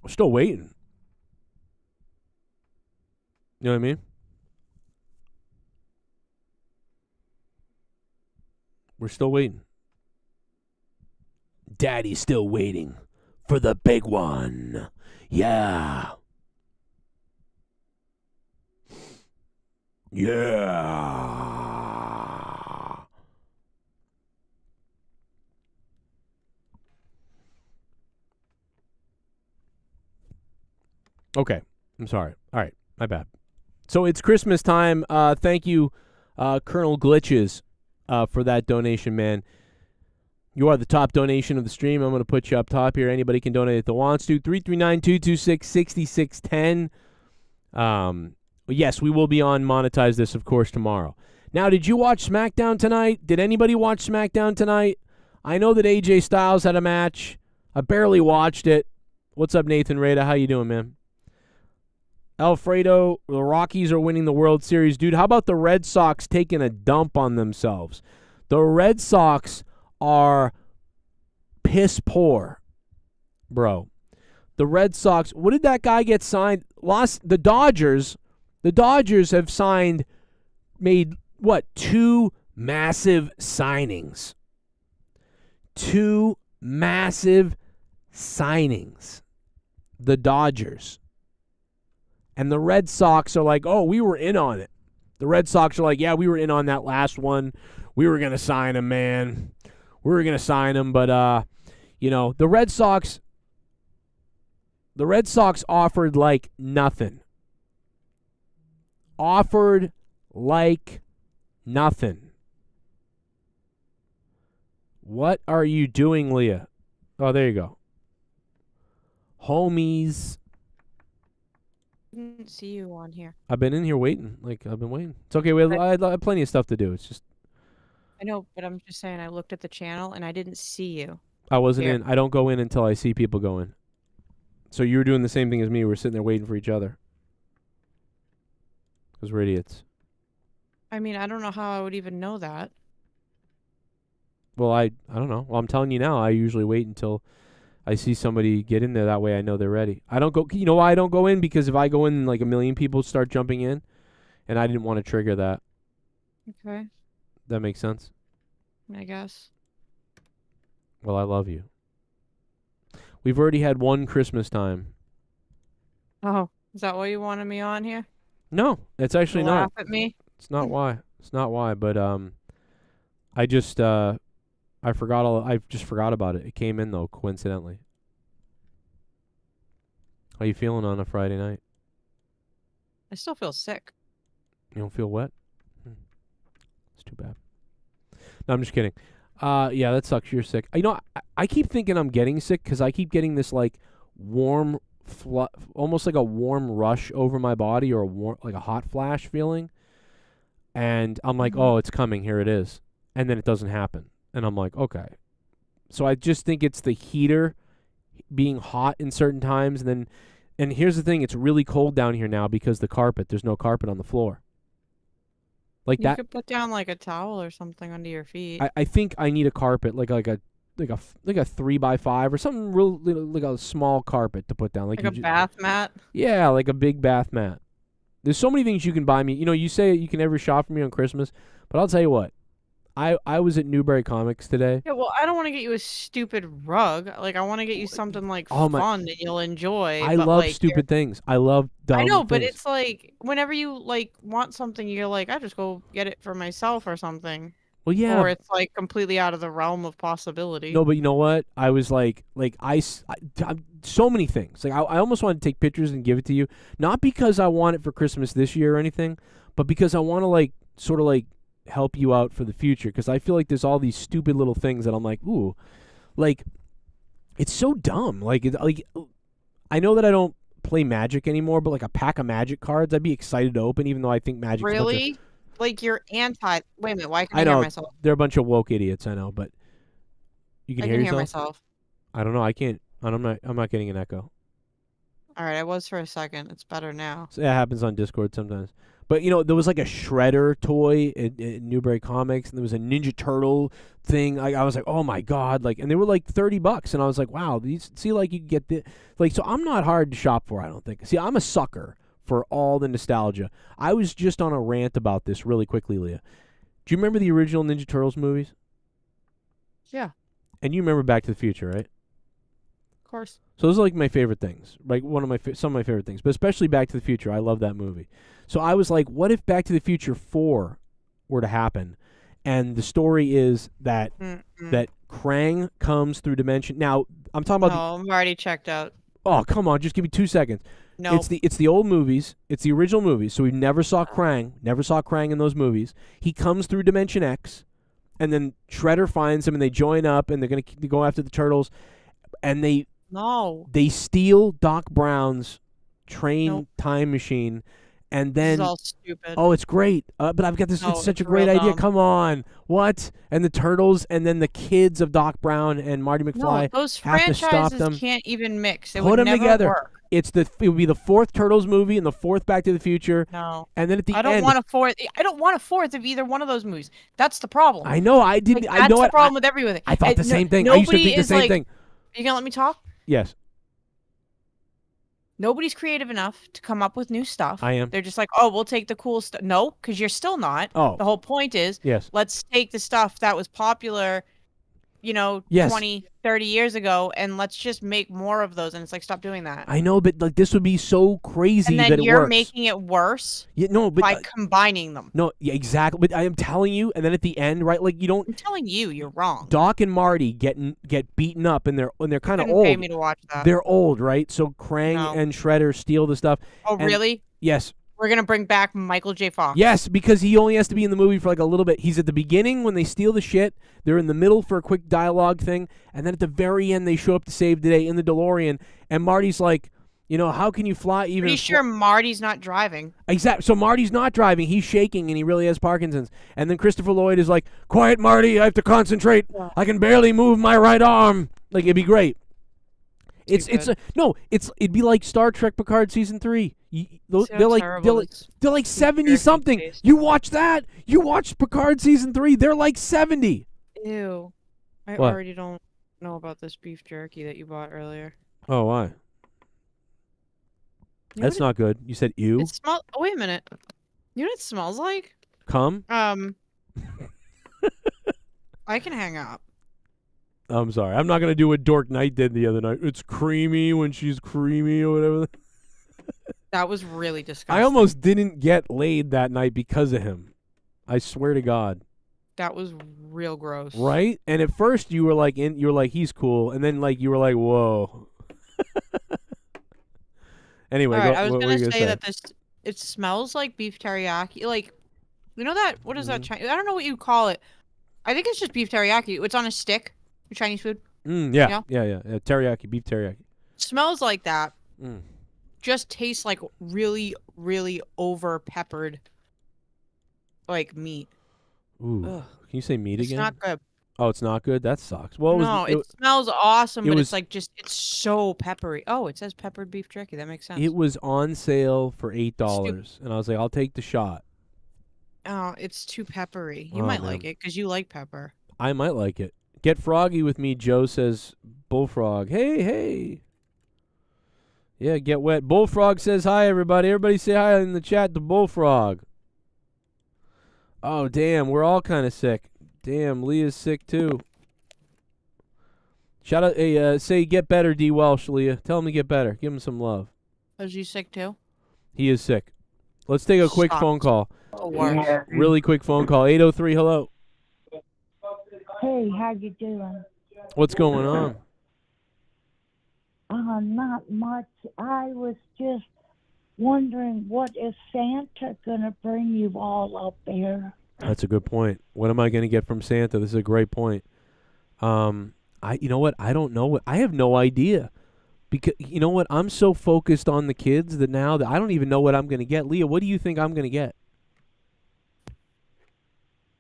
We're still waiting. You know what I mean? We're still waiting. Daddy's still waiting for the big one. Yeah. Yeah. Okay. I'm sorry. All right. My bad. So it's Christmas time. Thank you, Colonel Glitches, for that donation, man. You are the top donation of the stream. I'm going to put you up top here. Anybody can donate if they wants to. 339-226-6610. Yes, we will be on Monetize This, of course, tomorrow. Now, did you watch SmackDown tonight? Did anybody watch SmackDown tonight? I know that AJ Styles had a match. I barely watched it. What's up, Nathan Rada? How you doing, man? Alfredo, the Rockies are winning the World Series. Dude, how about the Red Sox taking a dump on themselves? The Red Sox are piss poor, bro. The Red Sox, what did that guy get signed? The Dodgers have made, what, 2 massive signings. 2 massive signings. The Dodgers. And the Red Sox are like, oh, we were in on it. The Red Sox are like, yeah, we were in on that last one. We were going to sign him, man. We were going to sign him, but, the Red Sox offered like nothing. Offered like nothing. What are you doing, Leah? Oh, there you go. Homies. Didn't see you on here. I've been in here waiting. I've been waiting. It's okay. I have plenty of stuff to do. It's just. I know, but I'm just saying I looked at the channel and I didn't see you. I wasn't in. I don't go in until I see people go in. So you were doing the same thing as me. We're sitting there waiting for each other. Because we're idiots. I mean, I don't know how I would even know that. Well, I don't know. Well, I'm telling you now. I usually wait until I see somebody get in there. That way I know they're ready. I don't go. You know why I don't go in? Because if I go in, like a million people start jumping in, and I didn't want to trigger that. Okay. That makes sense? I guess. Well, I love you. We've already had one Christmas time. Oh, is that why you wanted me on here? No, it's actually not. Laugh at me? It's not why. It's not why. But I just I just forgot about it. It came in though, coincidentally. How you feeling on a Friday night? I still feel sick. You don't feel wet? It's too bad. No, I'm just kidding. Yeah, that sucks. You're sick. I keep thinking I'm getting sick because I keep getting this like warm, almost like a warm rush over my body, or like a hot flash feeling. And I'm like, oh, it's coming. Here it is. And then it doesn't happen. And I'm like, okay. So I just think it's the heater being hot in certain times. And here's the thing. It's really cold down here now because there's no carpet on the floor. Like you could put down like a towel or something under your feet. I think I need a carpet, like a 3x5 or something real, like a small carpet to put down, like a bath mat. Yeah, like a big bath mat. There's so many things you can buy me. You say you can never shop for me on Christmas, but I'll tell you what. I was at Newbury Comics today. Yeah, well, I don't want to get you a stupid rug. Like, I want to get you something like fun that you'll enjoy. I love stupid things. I love dumb I know, things. but it's like whenever you like want something, you're like, I just go get it for myself or something. Well, yeah. Or it's like completely out of the realm of possibility. No, but you know what? I was like so many things. Like I almost wanted to take pictures and give it to you, not because I want it for Christmas this year or anything, but because I want to sort of help you out for the future, because I feel like there's all these stupid little things that I'm like, ooh, like it's so dumb. Like I know that I don't play Magic anymore, but like a pack of Magic cards, I'd be excited to open, even though I think Magic's really like you're anti. Wait a minute, why can I know hear myself? They're a bunch of woke idiots. I know, but you can, I hear can yourself? hear myself. I don't know. I can't. I'm not getting an echo. All right, I was for a second. It's better now. So that happens on Discord sometimes. But, there was like a Shredder toy at Newbury Comics, and there was a Ninja Turtle thing. I was like, oh my God. And they were like $30. And I was like, wow, these, see, you can get the, so I'm not hard to shop for, I don't think. See, I'm a sucker for all the nostalgia. I was just on a rant about this really quickly, Leah. Do you remember the original Ninja Turtles movies? Yeah. And you remember Back to the Future, right? Of course. So those are like my favorite things, like some of my favorite things, but especially Back to the Future. I love that movie. So I was like, what if Back to the Future 4 were to happen? And the story is that that Krang comes through dimension. Now, I'm talking about I'm already checked out. Oh, come on, just give me 2 seconds. No. It's the old movies. It's the original movies. So we never saw Krang. Never saw Krang in those movies. He comes through Dimension X, and then Shredder finds him, and they join up, and they're going to go after the Turtles, and they steal Doc Brown's train time machine, And This is then all stupid. oh, it's great. But I've got this. No, it's such a it's great real idea. dumb. Come on, what? And the turtles, and then the kids of Doc Brown and Marty No, McFly those have to stop franchises them. can't even mix. It Put would them never together. work. It would be the fourth Turtles movie and the fourth Back to the Future. No. And then at the I don't end, want a fourth. I don't want a fourth of either one of those movies. That's the problem. I know I didn't. Like, I know that's the it. problem with everything. I thought the No- same thing. I used to nobody think the is same like- thing. You gonna let me talk? Yes, Nobody's creative enough to come up with new stuff. I am. They're just like, oh, we'll take the cool stuff. No, because you're still not. Oh. The whole point is, yes. let's take the stuff that was popular, Yes. 20, 30 years ago, and let's just make more of those. And it's like, stop doing that. I know, but like this would be so crazy And then that it you're works. making it worse Yeah, no, but by combining them. no, yeah, exactly. But I am telling you, and then at the end, right? Like you don't. I'm telling you, you're wrong. Doc and Marty get beaten up, and they're kind of Couldn't old. pay me to watch that. They're old, right? So Krang No. and Shredder steal the stuff. Oh, and- really? Yes, We're gonna bring back Michael J. Fox. yes, because he only has to be in the movie for like a little bit. He's at the beginning when they steal the shit. They're in the middle for a quick dialogue thing, and then at the very end they show up to save the day in the DeLorean. And Marty's like, how can you fly even? Pretty sure Marty's not driving. Exactly. So Marty's not driving. He's shaking, and he really has Parkinson's. And then Christopher Lloyd is like, "Quiet, Marty. I have to concentrate. I can barely move my right arm." Like it'd be great. It'd be like Star Trek Picard season 3. They're like 70 something. You watch that? You watched Picard season 3? They're like 70. Ew. I What? already don't know about this beef jerky that you bought earlier. Oh, why? You know That's what not good. You said ew. it smells. Oh, wait a minute. You know what it smells like? Come. I can hang up. I'm sorry. I'm not gonna do what Dork Knight did the other night. It's creamy when she's creamy or whatever. That was really disgusting. I almost didn't get laid that night because of him. I swear to God. That was real gross. Right? And at first you were like he's cool, and then like you were like, whoa. Anyway, All right, I was what were gonna you say that it smells like beef teriyaki. Like, you know that? What is that? I don't know what you call it. I think it's just beef teriyaki. It's on a stick. Chinese food. Yeah. Teriyaki, beef teriyaki. Smells like that. Mm. Just tastes like really, really over peppered, like meat. Ooh. Ugh. Can you say meat It's again? not good. Oh, it's not good? That sucks. Well, No, it smells awesome, it but was- it's like it's so peppery. Oh, it says peppered beef jerky. That makes sense. it was on sale for $8, and I was like, I'll take the shot. Oh, it's too peppery. You Oh, might man. like it because you like pepper. I might like it. Get froggy with me, Joe says. Bullfrog. Hey. Yeah, get wet. Bullfrog says hi, everybody. Everybody say hi in the chat to Bullfrog. Oh, damn. We're all kind of sick. Damn, Leah's sick, too. Shout out. Hey, say get better, D. Welsh, Leah. Tell him to get better. Give him some love. Is you sick too? He is sick. Let's take a quick Sucks. phone call. The worst. Really quick phone call. 803, hello. Hey, how you doing? What's going on? Not much. I was just wondering, what is Santa gonna bring you all up there? That's a good point. What am I going to get from Santa? This is a great point. You know what? I don't know. I have no idea. Because you know what? I'm so focused on the kids that now that I don't even know what I'm going to get. Leah, what do you think I'm going to get?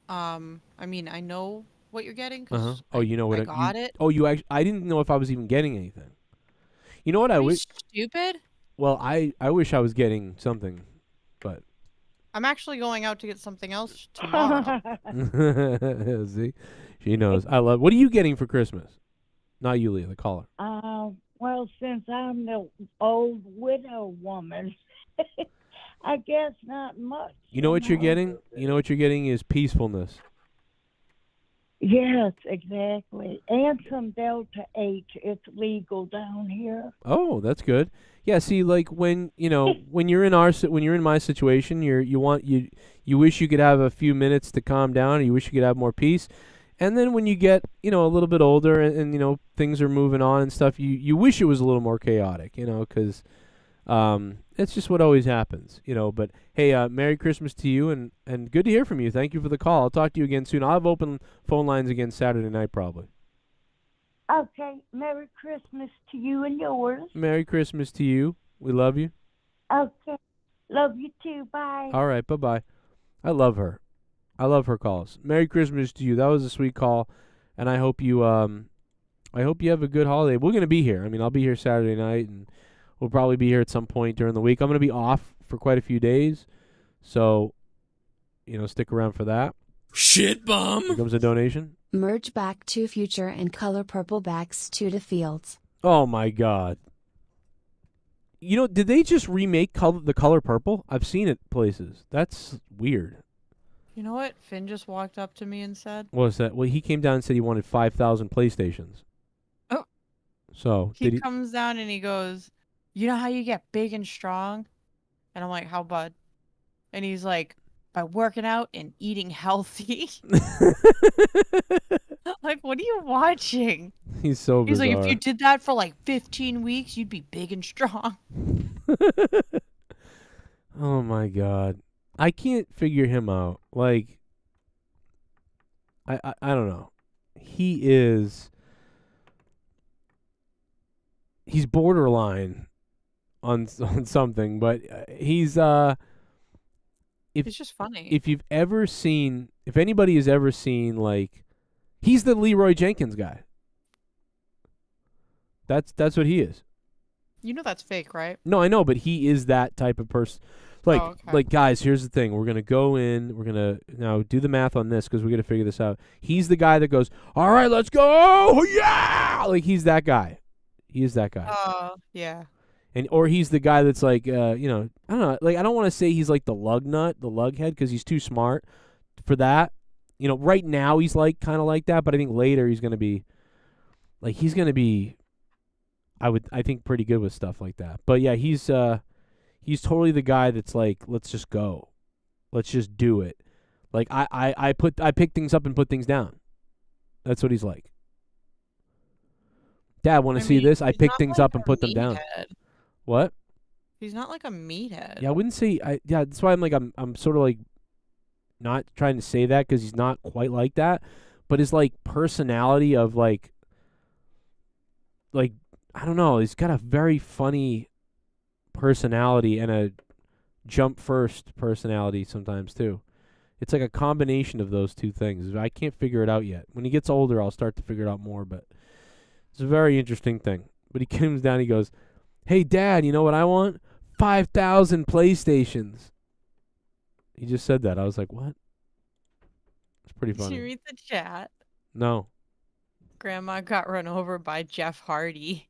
I mean, I know what you're getting. 'Cause Oh, you know what? I got it. Oh, you actually? I didn't know if I was even getting anything. You know what? I Are you wish. stupid? Well, I wish I was getting something, but I'm actually going out to get something else tomorrow. see, she knows. I love. What are you getting for Christmas? Not you, Leah, the caller. Well, since I'm the old widow woman, I guess not much. You know what you're getting? You know what you're getting is peacefulness. Yes, exactly. And some Delta 8. It's legal down here. Oh, that's good. Yeah, see, like when when you're in my situation, you wish you could have a few minutes to calm down, or you wish you could have more peace, and then when you get a little bit older and things are moving on and stuff, you wish it was a little more chaotic, because it's just what always happens, But hey, Merry Christmas to you, and good to hear from you. Thank you for the call. I'll talk to you again soon. I'll have open phone lines again Saturday night probably. Okay, Merry Christmas to you and yours. Merry Christmas to you. We love you. Okay, Love you too. Bye. All right, bye-bye. I love her. I love her calls. Merry Christmas to you. That was a sweet call, and I hope you have a good holiday. We're going to be here. I mean, I'll be here Saturday night, and we'll probably be here at some point during the week. I'm going to be off for quite a few days, so, stick around for that. Shit bum. Here comes a donation. Merge Back to Future and color purple backs to the fields. Oh, my God. Did they just remake the color purple? I've seen it places. That's weird. You know what Finn just walked up to me and said? What was that? Well, he came down and said he wanted 5,000 PlayStations. Oh. So, He comes down and he goes, you know how you get big and strong? And I'm like, how, bud? And he's like, by working out and eating healthy. Like, what are you watching? He's so bizarre. He's like, if you did that for like 15 weeks, you'd be big and strong. Oh, my God. I can't figure him out. Like, I don't know. He's borderline on something, but he's It's just funny. If anybody has ever seen, like, he's the Leroy Jenkins guy. That's what he is. You know that's fake, right? No, I know, but he is that type of person. Like, guys, here's the thing. We're going to go in. We're going to now do the math on this because we're going to figure this out. He's the guy that goes, all right, let's go. Yeah. Like, he's that guy. He is that guy. Yeah. Or he's the guy that's like, I don't know. Like, I don't want to say he's like the lug nut, the lug head, because he's too smart for that. Right now he's like kind of like that, but I think later he's going to be, I think pretty good with stuff like that. But yeah, he's totally the guy that's like, let's just go. Let's just do it. Like, I pick things up and put things down. That's what he's like. Dad, want to see this? I pick things up and put them down. What? He's not like a meathead. Yeah, I wouldn't say. Yeah, that's why I'm sort of like not trying to say that because he's not quite like that, but his like personality of like I don't know. He's got a very funny personality and a jump first personality sometimes too. It's like a combination of those two things. I can't figure it out yet. When he gets older, I'll start to figure it out more. But it's a very interesting thing. But he comes down, he goes, hey, Dad, you know what I want? 5,000 PlayStations. He just said that. I was like, what? It's pretty funny. Did you read the chat? No. Grandma got run over by Jeff Hardy.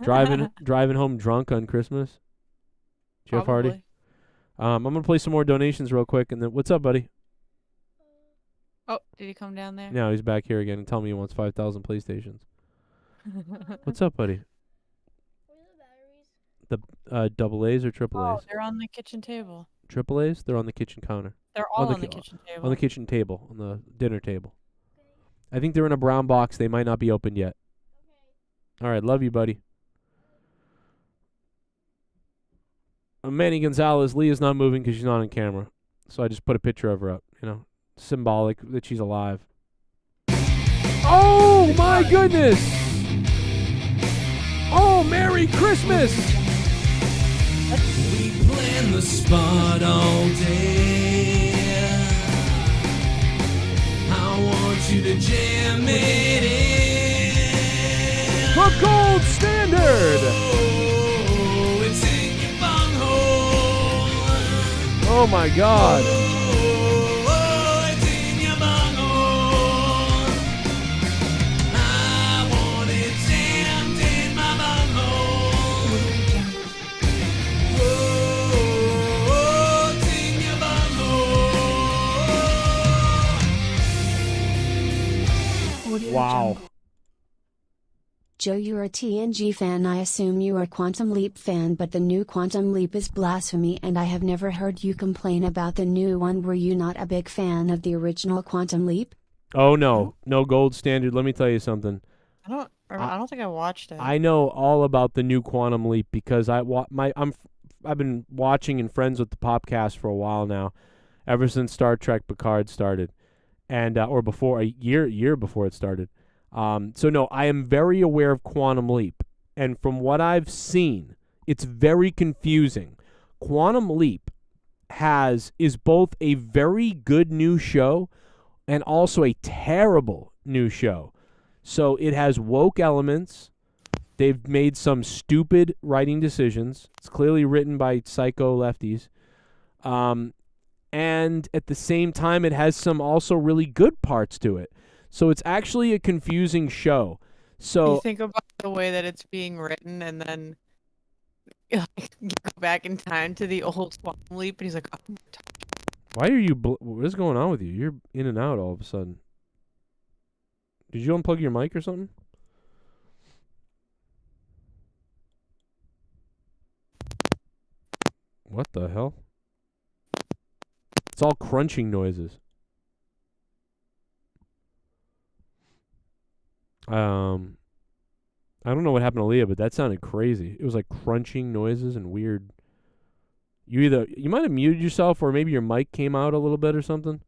driving home drunk on Christmas? Jeff Hardy? I'm going to play some more donations real quick. And then, what's up, buddy? Oh, did he come down there? No, he's back here again and tell me he wants 5,000 PlayStations. What's up, buddy? The double A's or triple A's? Oh, they're on the kitchen table. Triple A's? They're on the kitchen counter. They're all on the kitchen table. On the kitchen table, on the dinner table. I think they're in a brown box. They might not be opened yet. All right, love you, buddy. Manny Gonzalez, Leah's not moving because she's not on camera. So I just put a picture of her up, symbolic that she's alive. Oh, my goodness! Oh, Merry Christmas! We plan the spot all day. I want you to jam it in. The gold standard! Oh, it's in your bunghole. Oh my God! Oh, it's in your bunghole. I want it jammed in my bunghole. Oh, it's in your bunghole. Wow. Joe, you're a TNG fan. I assume you are a Quantum Leap fan, but the new Quantum Leap is blasphemy and I have never heard you complain about the new one. Were you not a big fan of the original Quantum Leap? Oh no, no gold standard. Let me tell you something. I don't think I watched it. I know all about the new Quantum Leap because I've been watching and friends with the Popcast for a while now, ever since Star Trek Picard started, and or before a year before it started. So no, I am very aware of Quantum Leap, and from what I've seen, It's very confusing. Quantum Leap is both a very good new show and also a terrible new show. So it has woke elements. They've made some stupid writing decisions. It's clearly written by psycho lefties. And at the same time, it has some also really good parts to it. So it's actually a confusing show. So You think about the way that it's being written, and then you go back in time to the old Quantum Leap, and he's like, oh, why are you? What is going on with you? You're in and out all of a sudden. Did you unplug your mic or something? What the hell? It's all crunching noises. I don't know what happened to Leah, but that sounded crazy. It was like crunching noises and weird. You might have muted yourself, or maybe your mic came out a little bit or something.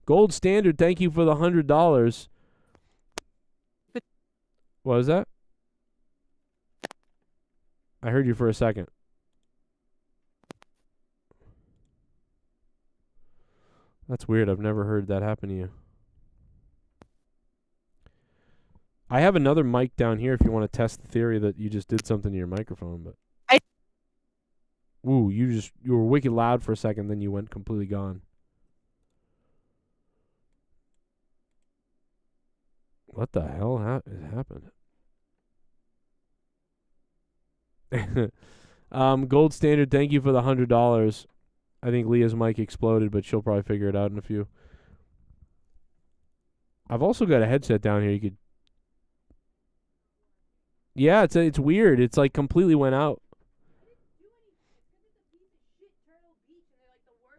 Gold Standard, thank you for the $100. What was that? I heard you for a second. That's weird. I've never heard that happen to you. I have another mic down here if you want to test the theory that you just did something to your microphone, but ooh, you were wicked loud for a second, then you went completely gone. What the hell happened? Gold Standard, thank you for the $100. I think Leah's mic exploded, but she'll probably figure it out in a few. I've also got a headset down here. You could. Yeah, it's weird. It's like completely went out.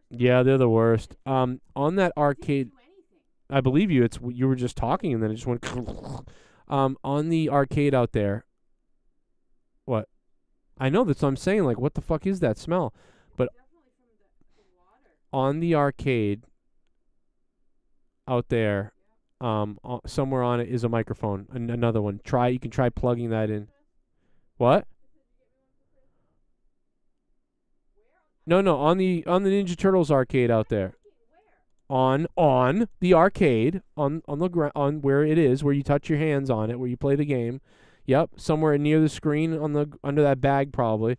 Yeah, they're the worst. On that arcade, I believe you. You were just talking and then it just went. On the arcade out there. What? I know, that's what I'm saying. Like, what the fuck is that smell? But on the arcade out there, somewhere on it is a microphone. Another one. You can try plugging that in. What? No, on the Ninja Turtles arcade out there. On the arcade, on where it is, where you touch your hands on it, where you play the game. Yep, somewhere near the screen under that bag probably.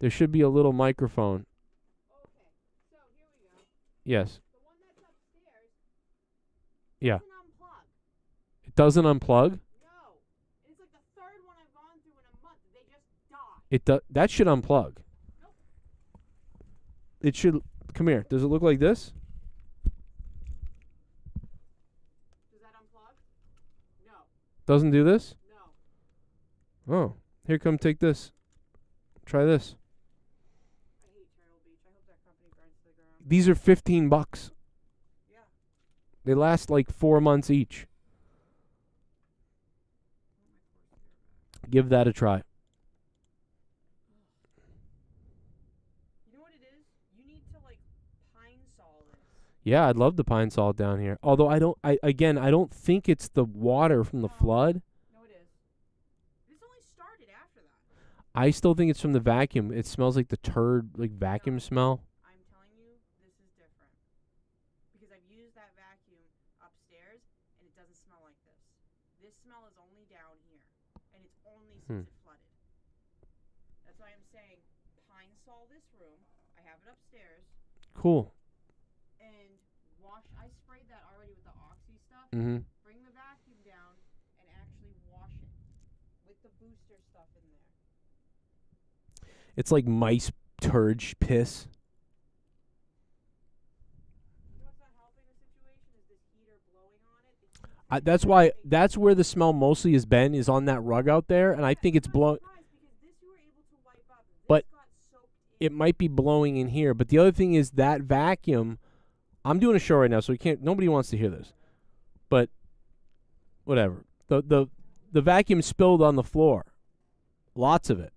There should be a little microphone. Okay, so here we go. Yes. The one that's upstairs. Yeah. Doesn't unplug. It doesn't unplug? No. It's like the third one I've gone through in a month. They just die. That should unplug. Nope. It should. Come here. Does it look like this? Does that unplug? No. Doesn't do this? No. Oh, here, come take this. Try this. I hate Turtle Beach. I hope that company burns to the ground. These are $15. Yeah. They last like 4 months each. Give that a try. You know what it is? You need to like pine sol this. Yeah, I'd love the pine salt down here. Although I don't think it's the water from the flood. No, it is. This only started after that. I still think it's from the vacuum. It smells like the turd, like vacuum smell. I'm telling you, this is different. Because I've used that vacuum upstairs, and it doesn't smell like this. This smell is only down here, and it's only since it flooded. That's why I'm saying pine sol this room. I have it upstairs. Cool. And I sprayed that already with the oxy stuff. Mm-hmm. Bring the vacuum down and actually wash it with the booster stuff in there. It's like mice turd piss. You know what's not helping the situation is this heater blowing on it. That's where the smell mostly has been, is on that rug out there, and I think it's blowing. But it might be blowing in here. But the other thing is that vacuum. I'm doing a show right now, so nobody wants to hear this. But whatever. The vacuum spilled on the floor. Lots of it.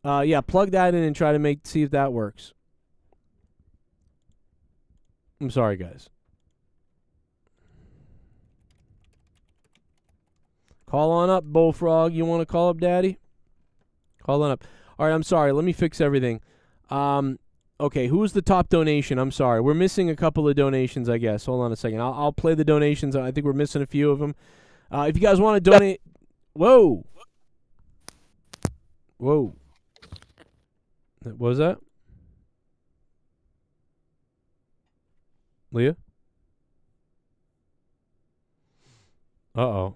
Yeah, plug that in and try to see if that works. I'm sorry, guys. Call on up, Bullfrog. You want to call up, Daddy? Call on up. All right, I'm sorry. Let me fix everything. Okay, who's the top donation? I'm sorry. We're missing a couple of donations, I guess. Hold on a second. I'll play the donations. I think we're missing a few of them. If you guys want to donate... Whoa. Whoa. What was that? Leah? Uh-oh.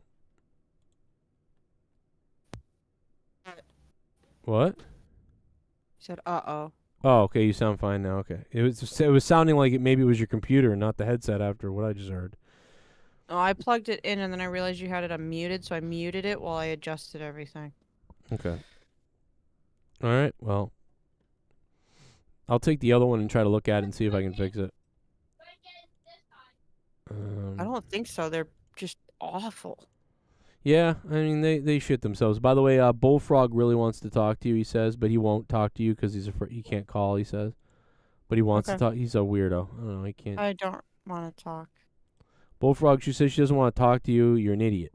What? He said, uh-oh. Oh, okay. You sound fine now. Okay. It was sounding like maybe it was your computer and not the headset after what I just heard. Oh, I plugged it in and then I realized you had it unmuted, so I muted it while I adjusted everything. Okay. All right. Well, I'll take the other one and try to look at it and see if I can fix it. I don't think so. They're just awful. Yeah, I mean, they shit themselves. By the way, Bullfrog really wants to talk to you, he says, but he won't talk to you because he's afraid he can't call, he says. But he wants to talk. He's a weirdo. I don't know. He can't. I don't want to talk. Bullfrog, she says she doesn't want to talk to you. You're an idiot.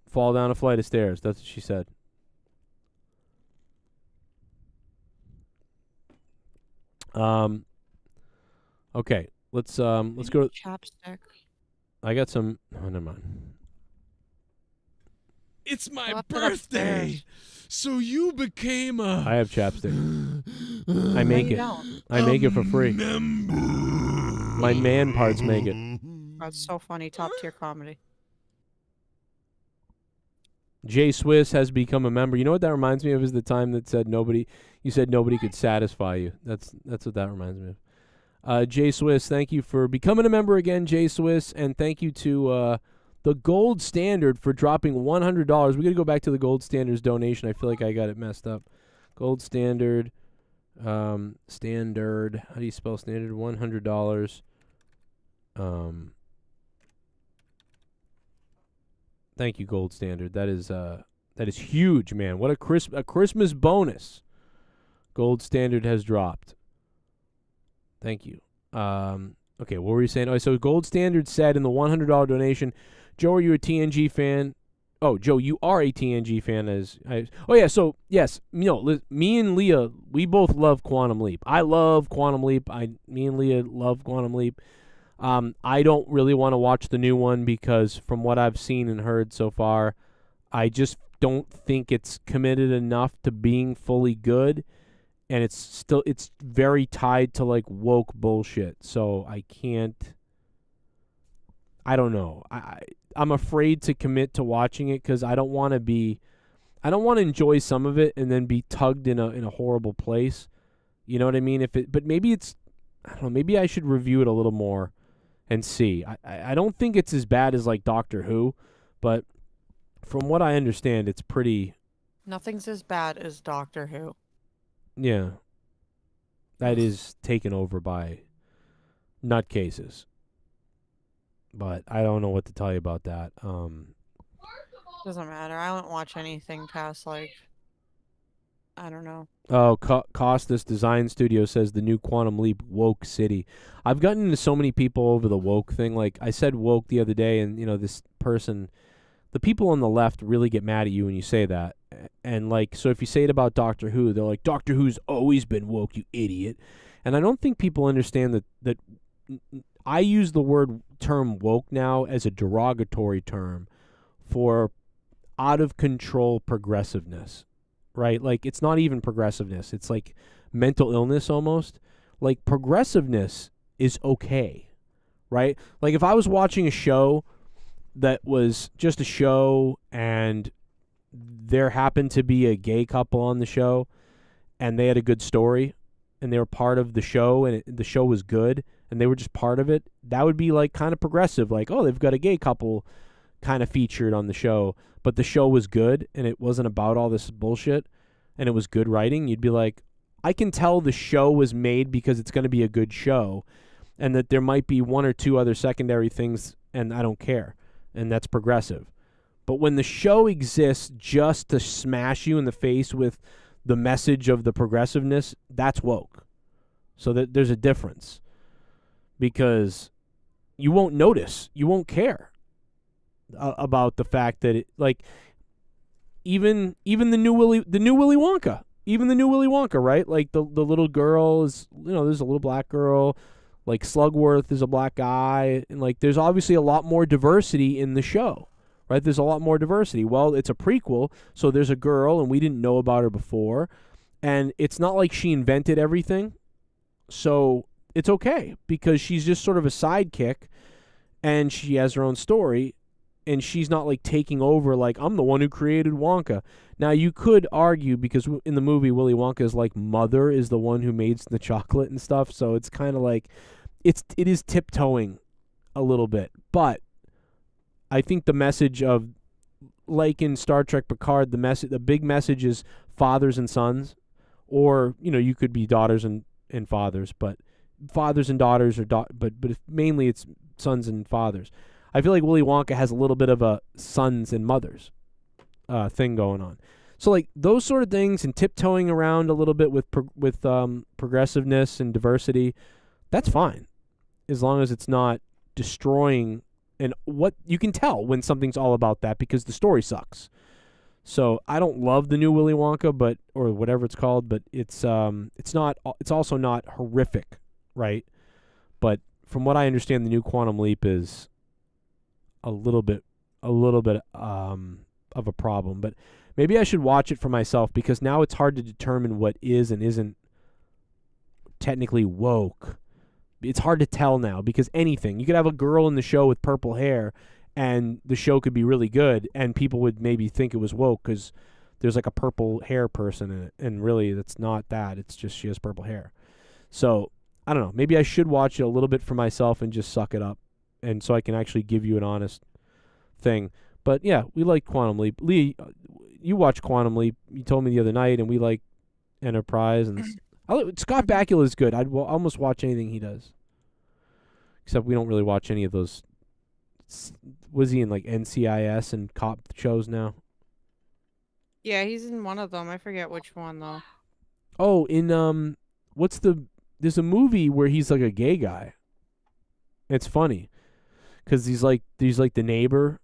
Fall down a flight of stairs. That's what she said. Okay. Let's go to chapstick. I got some. Oh, never mind. It's my birthday, so you became a... I have chapstick. I make it. I make it for free. My man parts make it. That's so funny. Top tier comedy. Jay Swiss has become a member. You know what that reminds me of is the time that said nobody. You said nobody could satisfy you. That's what that reminds me of. Jay Swiss, thank you for becoming a member again, Jay Swiss, and thank you to the Gold Standard for dropping $100. We got to go back to the Gold Standard's donation. I feel like I got it messed up. Gold Standard, Standard. How do you spell Standard? $100. Thank you, Gold Standard. That is huge, man. What a Christmas bonus. Gold Standard has dropped. Thank you. Okay, what were you saying? Oh, so Gold Standard said in the $100 donation, Joe, are you a TNG fan? Oh, Joe, you are a TNG fan. So, yes, me and Leah, we both love Quantum Leap. I love Quantum Leap. Me and Leah love Quantum Leap. I don't really want to watch the new one because from what I've seen and heard so far, I just don't think it's committed enough to being fully good. And it's very tied to like woke bullshit. So I don't know. I'm afraid to commit to watching it because I don't want to enjoy some of it and then be tugged in a horrible place. You know what I mean? But maybe I don't know, maybe I should review it a little more and see. I don't think it's as bad as like Doctor Who, but from what I understand, it's pretty. Nothing's as bad as Doctor Who. Yeah. That is taken over by nutcases. But I don't know what to tell you about that. Doesn't matter. I don't watch anything past like, I don't know. Oh, Costas Design Studio says the new Quantum Leap woke city. I've gotten into so many people over the woke thing. Like I said woke the other day, and this person, the people on the left really get mad at you when you say that. And like, so if you say it about Doctor Who, they're like, Doctor Who's always been woke, you idiot. And I don't think people understand that I use the term woke now as a derogatory term for out of control progressiveness, right? Like it's not even progressiveness. It's like mental illness almost. Like progressiveness is okay, right? Like if I was watching a show that was just a show and there happened to be a gay couple on the show and they had a good story and they were part of the show and the show was good and they were just part of it, that would be like kind of progressive. Like, oh, they've got a gay couple kind of featured on the show, but the show was good and it wasn't about all this bullshit and it was good writing. You'd be like, I can tell the show was made because it's going to be a good show and that there might be one or two other secondary things and I don't care. And that's progressive. But when the show exists just to smash you in the face with the message of the progressiveness, that's woke. So that there's a difference. Because you won't notice. You won't care. about the fact that it like even the new Willy Wonka. Even the new Willy Wonka, right? Like the little girl is, there's a little black girl. Like Slugworth is a black guy, and like there's obviously a lot more diversity in the show, right? There's a lot more diversity. Well, it's a prequel, so there's a girl, and we didn't know about her before, and it's not like she invented everything, so it's okay because she's just sort of a sidekick, and she has her own story, and she's not like taking over like I'm the one who created Wonka. Now you could argue because in the movie Willy Wonka's like mother is the one who made the chocolate and stuff, so it's kind of like it is tiptoeing a little bit. But I think the message of like in Star Trek Picard, the big message is fathers and sons, or you could be daughters and fathers, but fathers and daughters but mainly it's sons and fathers. I feel like Willy Wonka has a little bit of a sons and mothers thing going on. So like those sort of things and tiptoeing around a little bit with progressiveness and diversity, that's fine as long as it's not destroying. And what you can tell when something's all about that because the story sucks. So I don't love the new Willy Wonka, or whatever it's called, but it's also not horrific, right? But from what I understand, the new Quantum Leap is a little bit of a problem. But maybe I should watch it for myself because now it's hard to determine what is and isn't technically woke. It's hard to tell now because anything. You could have a girl in the show with purple hair and the show could be really good and people would maybe think it was woke because there's like a purple hair person in it. And really, that's not that. It's just she has purple hair. So, I don't know. Maybe I should watch it a little bit for myself and just suck it up. And so I can actually give you an honest thing. But yeah, we like Quantum Leap. Lee, you watch Quantum Leap. You told me the other night, and we like Enterprise. And Scott Bakula is good. I'd almost watch anything he does. Except we don't really watch any of those. Was he in like NCIS and cop shows now? Yeah, he's in one of them. I forget which one though. Oh, in there's a movie where he's like a gay guy. It's funny. Because he's like the neighbor.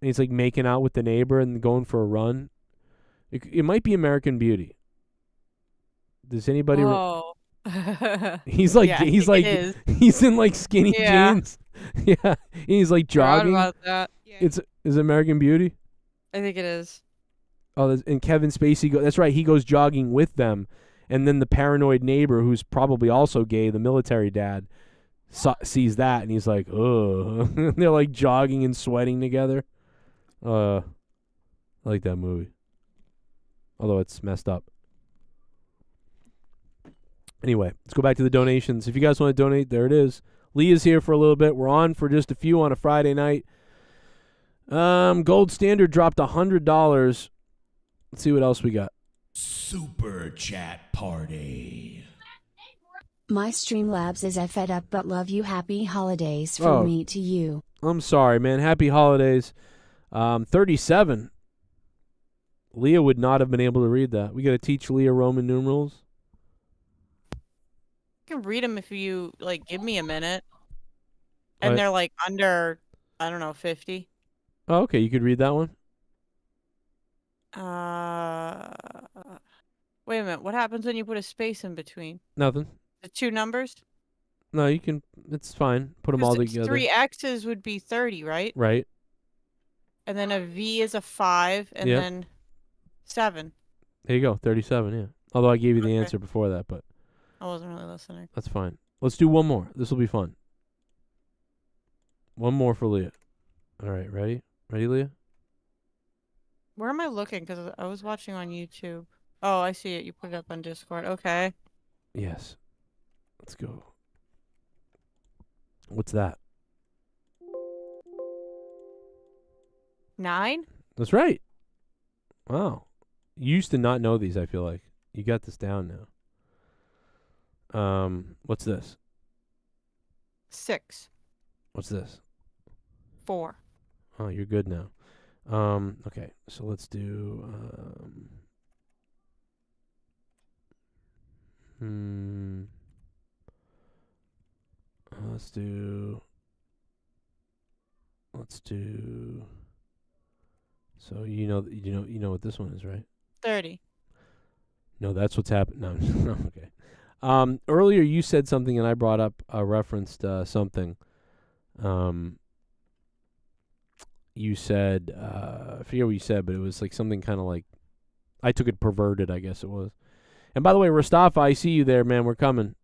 And he's like making out with the neighbor and going for a run. It might be American Beauty. Does anybody? Oh. He's like Yeah, he's in like skinny jeans. Yeah, he's like jogging. Forgot about that. Yeah. Is American Beauty? I think it is. Oh, and Kevin Spacey. That's right. He goes jogging with them, and then the paranoid neighbor, who's probably also gay, the military dad, sees that, and he's like, "Ugh." They're like jogging and sweating together. I like that movie, although it's messed up. Anyway, let's go back to the donations. If you guys want to donate, there it is. Leah's here for a little bit. We're on for just a few on a Friday night. Gold Standard dropped $100. Let's see what else we got. Super Chat Party. My Streamlabs is I fed up but love you. Happy holidays from me to you. I'm sorry, man. Happy holidays. 37. Leah would not have been able to read that. We got to teach Leah Roman numerals. I can read them if you give me a minute. And they're under, I don't know, 50. Oh, okay. You could read that one. Wait a minute. What happens when you put a space in between? Nothing. The two numbers? No, you can. It's fine. Put them all together. 3 X's would be 30, right? Right. And then a V is a 5, and then 7. There you go. 37. Yeah. Although I gave you the answer before that, but I wasn't really listening. that's fine. Let's do one more. This will be fun. One more for Leah. All right. Ready? Ready, Leah? Where am I looking? Because I was watching on YouTube. Oh, I see it. You put it up on Discord. Okay. Yes. Let's go. What's that? 9? That's right. Wow. You used to not know these, I feel like. You got this down now. What's this? 6. What's this? 4. Oh, you're good now. Okay, so let's do let's Let's do. So you know what this one is, right? 30. No, that's what's happened. No, no, okay. Earlier you said something, and I brought up referenced something. You said I forget what you said, but it was like something kind of like I took it perverted, I guess it was. And by the way, Rastafa, I see you there, man. We're coming.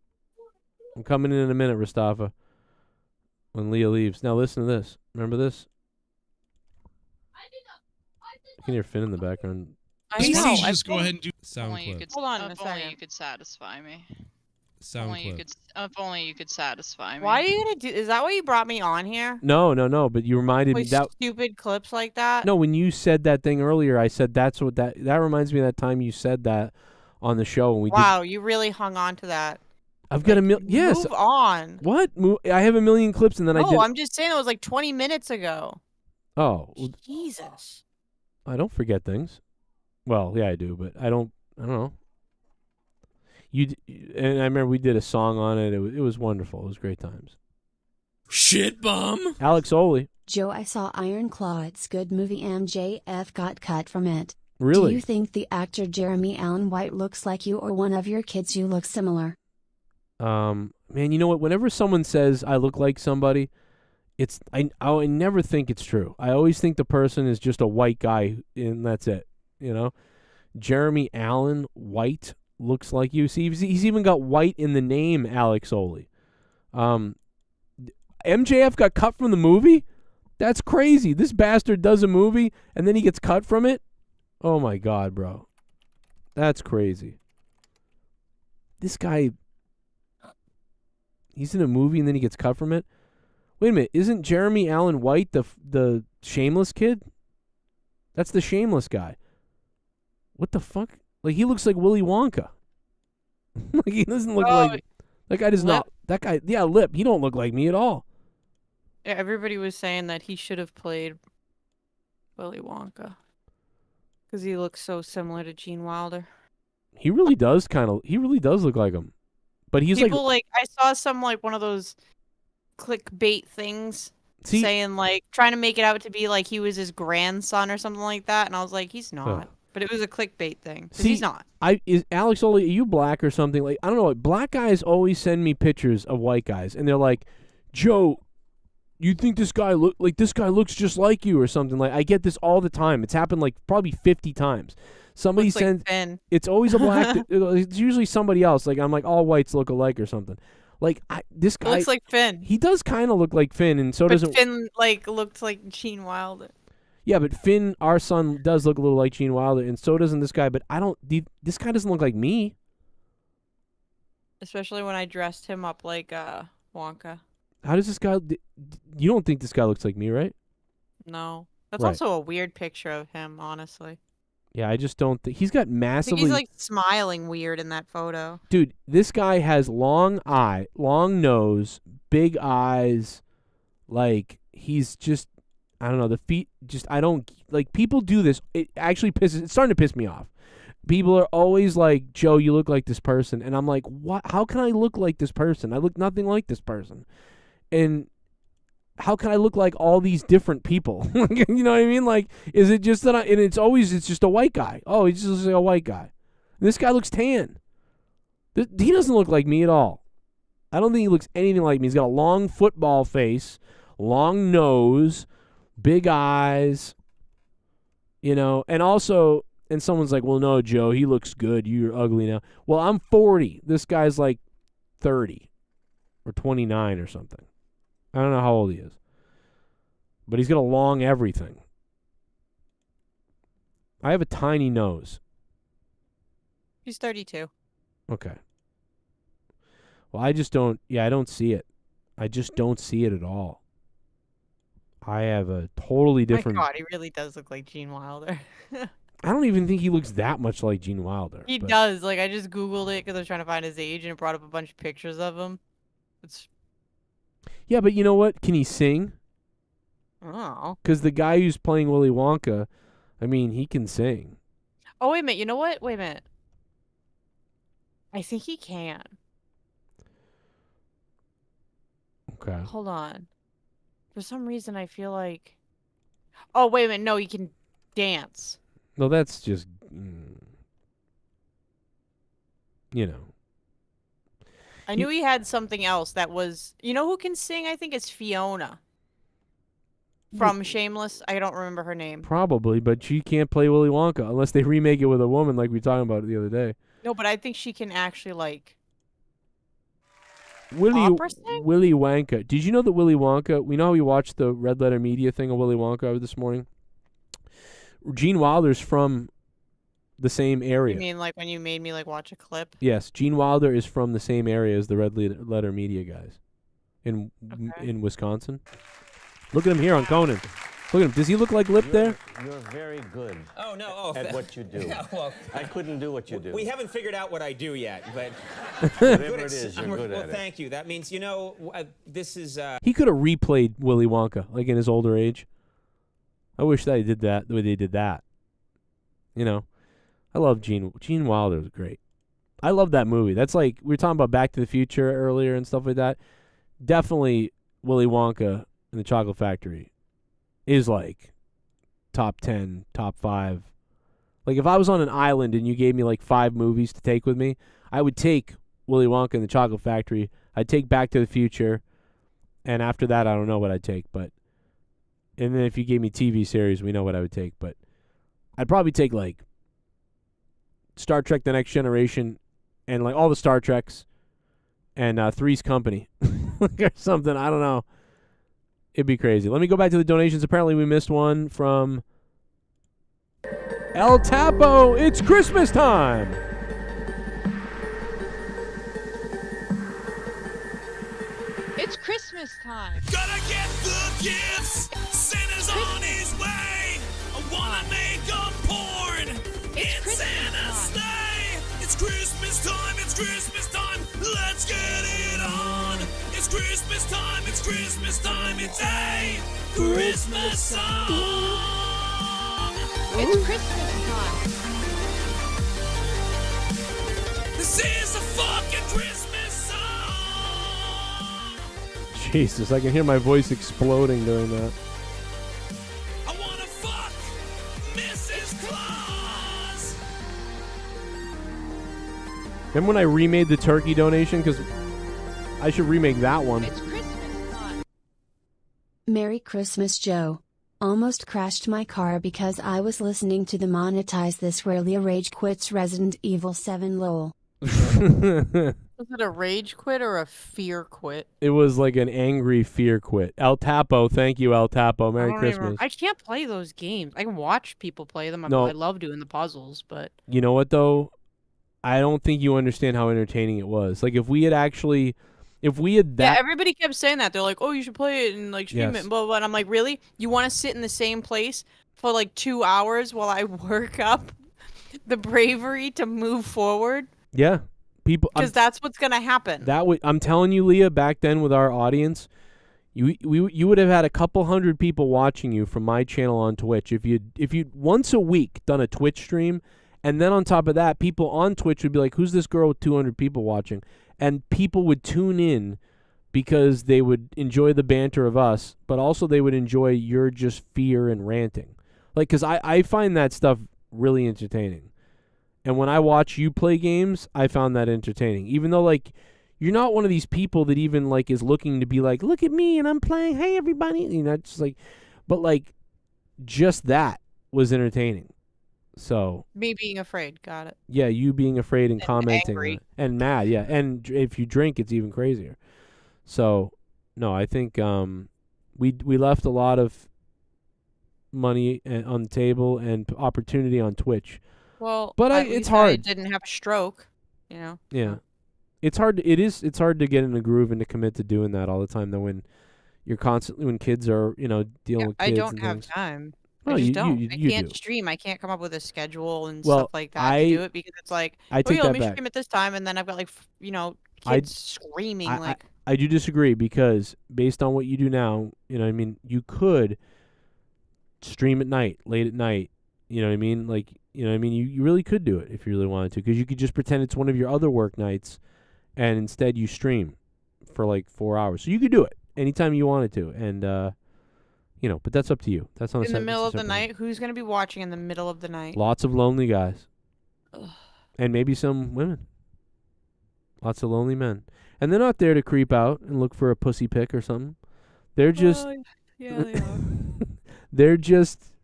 I'm coming in a minute, Rastafa. When Leah leaves. Now listen to this. Remember this? You can hear Finn in the background. I know. Why don't you I just go ahead and do sound Only you clip. could, Hold on a if only second. you could satisfy me. Sound Only you clip. could. If only you could satisfy me. Why are you gonna do? Is that why you brought me on here? No. But you reminded me With that. stupid clips like that? No, when you said that thing earlier, I said that's what that reminds me of that time you said that on the show when we did. Wow, you really hung on to that. I've got a million. Yes. Move on. What? I have a million clips, and then I did. No, I'm just saying it was like 20 minutes ago. Oh, well, Jesus. I don't forget things. Well, yeah, I do, but I don't know. And I remember we did a song on it. It was wonderful. It was great times. Shit bum. Alex Oli. Joe, I saw Iron Claw. It's good movie. MJF got cut from it. Really? Do you think the actor Jeremy Allen White looks like you or one of your kids you look similar? Man, you know what? Whenever someone says I look like somebody, I never think it's true. I always think the person is just a white guy, and that's it. You know, Jeremy Allen White looks like you. See, he's even got white in the name, Alex Oli. MJF got cut from the movie? That's crazy. This bastard does a movie, and then he gets cut from it? Oh, my God, bro. That's crazy. This guy, he's in a movie, and then he gets cut from it? Wait a minute. Isn't Jeremy Allen White the Shameless kid? That's the Shameless guy. What the fuck? Like, he looks like Willy Wonka. Like, he doesn't look like... That guy does not... That guy... Yeah, Lip. He don't look like me at all. Yeah, everybody was saying that he should have played Willy Wonka. Because he looks so similar to Gene Wilder. He really does he really does look like him. But he's People I saw some one of those clickbait things saying trying to make it out to be like he was his grandson or something like that. And I was like, he's not. But it was a clickbait thing. See, he's not. Is Alex Oli, are you black or something? Like, I don't know. Black guys always send me pictures of white guys. And they're like, Joe, you think this guy looks just like you or something? Like, I get this all the time. It's happened like probably 50 times. Somebody Looks sends. like Finn. It's always a black. It's usually somebody else. Like, I'm like, all whites look alike or something. Like, this guy looks like Finn. He does kind of look like Finn, and so doesn't Finn. Looked like Gene Wilder. Yeah, but Finn, our son, does look a little like Gene Wilder, and so doesn't this guy. But this guy doesn't look like me. Especially when I dressed him up like Wonka. How does this guy? You don't think this guy looks like me, right? No, that's Right. also a weird picture of him, honestly. Yeah, I just don't think he's got I think massively. he's like smiling weird in that photo. Dude, this guy has long nose, big eyes. Like, he's just, I don't know, the feet. Just, I don't like. People do this. It actually pisses. It's starting to piss me off. People are always like, Joe, you look like this person, and I'm like, what? How can I look like this person? I look nothing like this person, and how can I look like all these different people? You know what I mean? Like, is it just that and it's just a white guy. Oh, he just looks like a white guy. This guy looks tan. He doesn't look like me at all. I don't think he looks anything like me. He's got a long football face, long nose, big eyes, you know, and also, and someone's like, well, no, Joe, he looks good. You're ugly now. Well, I'm 40. This guy's like 30 or 29 or something. I don't know how old he is. But he's got a long everything. I have a tiny nose. He's 32. Okay. Well, I just don't, I don't see it. I just don't see it at all. I have a totally different. My God, he really does look like Gene Wilder. I don't even think he looks that much like Gene Wilder. He does. Like, I just Googled it because I was trying to find his age, and it brought up a bunch of pictures of him. It's... Yeah, but you know what? Can he sing? Oh. Because the guy who's playing Willy Wonka, I mean, he can sing. Oh, wait a minute. You know what? Wait a minute. I think he can. Okay. Hold on. For some reason, I feel like. Oh wait a minute! No, he can dance. No, that's just, you know. I knew he had something else that was. You know who can sing? I think it's Fiona. From Shameless. I don't remember her name. Probably, but she can't play Willy Wonka unless they remake it with a woman like we were talking about the other day. No, but I think she can actually like. Willy Opera sing? Wonka. Did you know that Willy Wonka? We know how we watched the Red Letter Media thing of Willy Wonka this morning. Gene Wilder's from the same area. You mean like when you made me like watch a clip? Yes, Gene Wilder is from the same area as the Red Letter Media guys in Wisconsin. Look at him here on Conan. Look at him. Does he look like Lip there? You're very good. Oh no! At what you do. Yeah, well, I couldn't do what you do. We haven't figured out what I do yet, but whatever it is, you're good at it. Well, thank you. That means this is. He could have replayed Willy Wonka like in his older age. I wish that he did that the way they did that. You know, I love Gene Wilder was great. I love that movie. That's like we were talking about Back to the Future earlier and stuff like that. Definitely Willy Wonka and the Chocolate Factory is like top 10, top 5. Like if I was on an island and you gave me like 5 movies to take with me, I would take Willy Wonka and the Chocolate Factory. I'd take Back to the Future, and after that I don't know what I'd take, but and then if you gave me TV series, we know what I would take, but I'd probably take like Star Trek The Next Generation and like all the Star Treks and Three's Company or something. I don't know. It'd be crazy. Let me go back to the donations. Apparently we missed one from El Tapo. It's Christmas time. It's Christmas time. Gotta get the gifts. Santa's on his way. I wanna make a porn in Santa's sleigh. It's Christmas time. It's Christmas time. Let's get it on. It's Christmas time. It's Christmas time. It's a Christmas song. It's Christmas time. This is a fucking Christmas song. Jesus, I can hear my voice exploding during that. I wanna fuck Mrs. Claus. Remember when I remade the turkey donation? Because I should remake that one. It's Christmas time. Merry Christmas, Joe. Almost crashed my car because I was listening to the Monetize This where Leah rage quits Resident Evil 7 lol. Was it a rage quit or a fear quit? It was like an angry fear quit. El Tapo, thank you, El Tapo. Merry Christmas. I can't play those games. I can watch people play them. No. I love doing the puzzles, but You know what, though? I don't think you understand how entertaining it was. Like, if we had that... yeah, everybody kept saying that. They're like, "Oh, you should play it and like stream it," Yes. and blah, blah blah. And I'm like, "Really? You want to sit in the same place for like 2 hours while I work up the bravery to move forward?" Yeah. Because that's what's gonna happen. I'm telling you, Leah, back then with our audience, you would have had a couple hundred people watching you from my channel on Twitch if you'd once a week done a Twitch stream, and then on top of that, people on Twitch would be like, "Who's this girl with 200 people watching?" And people would tune in because they would enjoy the banter of us, but also they would enjoy your just fear and ranting. Like, because I find that stuff really entertaining. And when I watch you play games, I found that entertaining. Even though, like, you're not one of these people that even, like, is looking to be like, "Look at me and I'm playing, hey, everybody." You know, just like, but, like, just that was entertaining. So Me being afraid, got it. yeah, you being afraid and commenting angry. and mad, yeah, and if you drink, it's even crazier. So, no, I think we left a lot of money on the table and opportunity on Twitch. Well, but at it's least hard. I didn't have a stroke, you know. Yeah, it's hard. It's hard to get in a groove and to commit to doing that all the time. Though when kids are dealing with kids. I don't and have things. time. Oh, I just you don't. do. I can't stream. I can't come up with a schedule and Well, stuff like that to do it because it's like, I take let that me back. stream at this time, and then I've got like I- kids screaming like. I do disagree because based on what you do now, you could stream at night, late at night. You know what I mean? Like, you really could do it if you really wanted to, because you could just pretend it's one of your other work nights, and instead you stream for like 4 hours. So you could do it anytime you wanted to, and You know, but that's up to you. That's on In the middle of the separate- night? Who's going to be watching in the middle of the night? Lots of lonely guys. And maybe some women. Lots of lonely men. And they're not there to creep out and look for a pussy pic or something. They're just Yeah, they are. they're just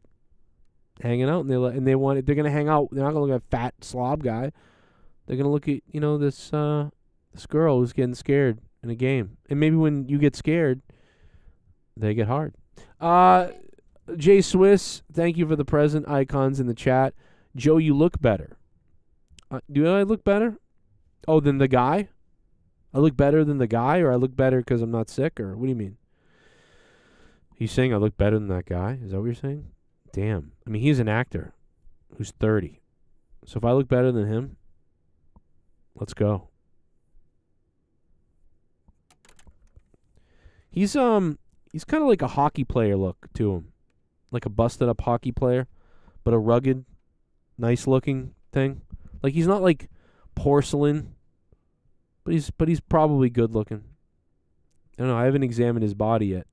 hanging out, and they're gonna hang out. They're not gonna look at a fat slob guy. They're gonna look at this girl who's getting scared in a game, and maybe when you get scared, they get hard. Jay Swiss, thank you for the present icons in the chat. Joe, you look better. Do I look better? Oh, than the guy? I look better than the guy, or I look better because I'm not sick, or what do you mean? He's saying I look better than that guy? Is that what you're saying? Damn. I mean, he's an actor who's 30. So if I look better than him, let's go. He's kind of like a hockey player look to him. Like a busted up hockey player, but a rugged, nice looking thing. Like he's not like porcelain, but he's probably good looking. I don't know. I haven't examined his body yet.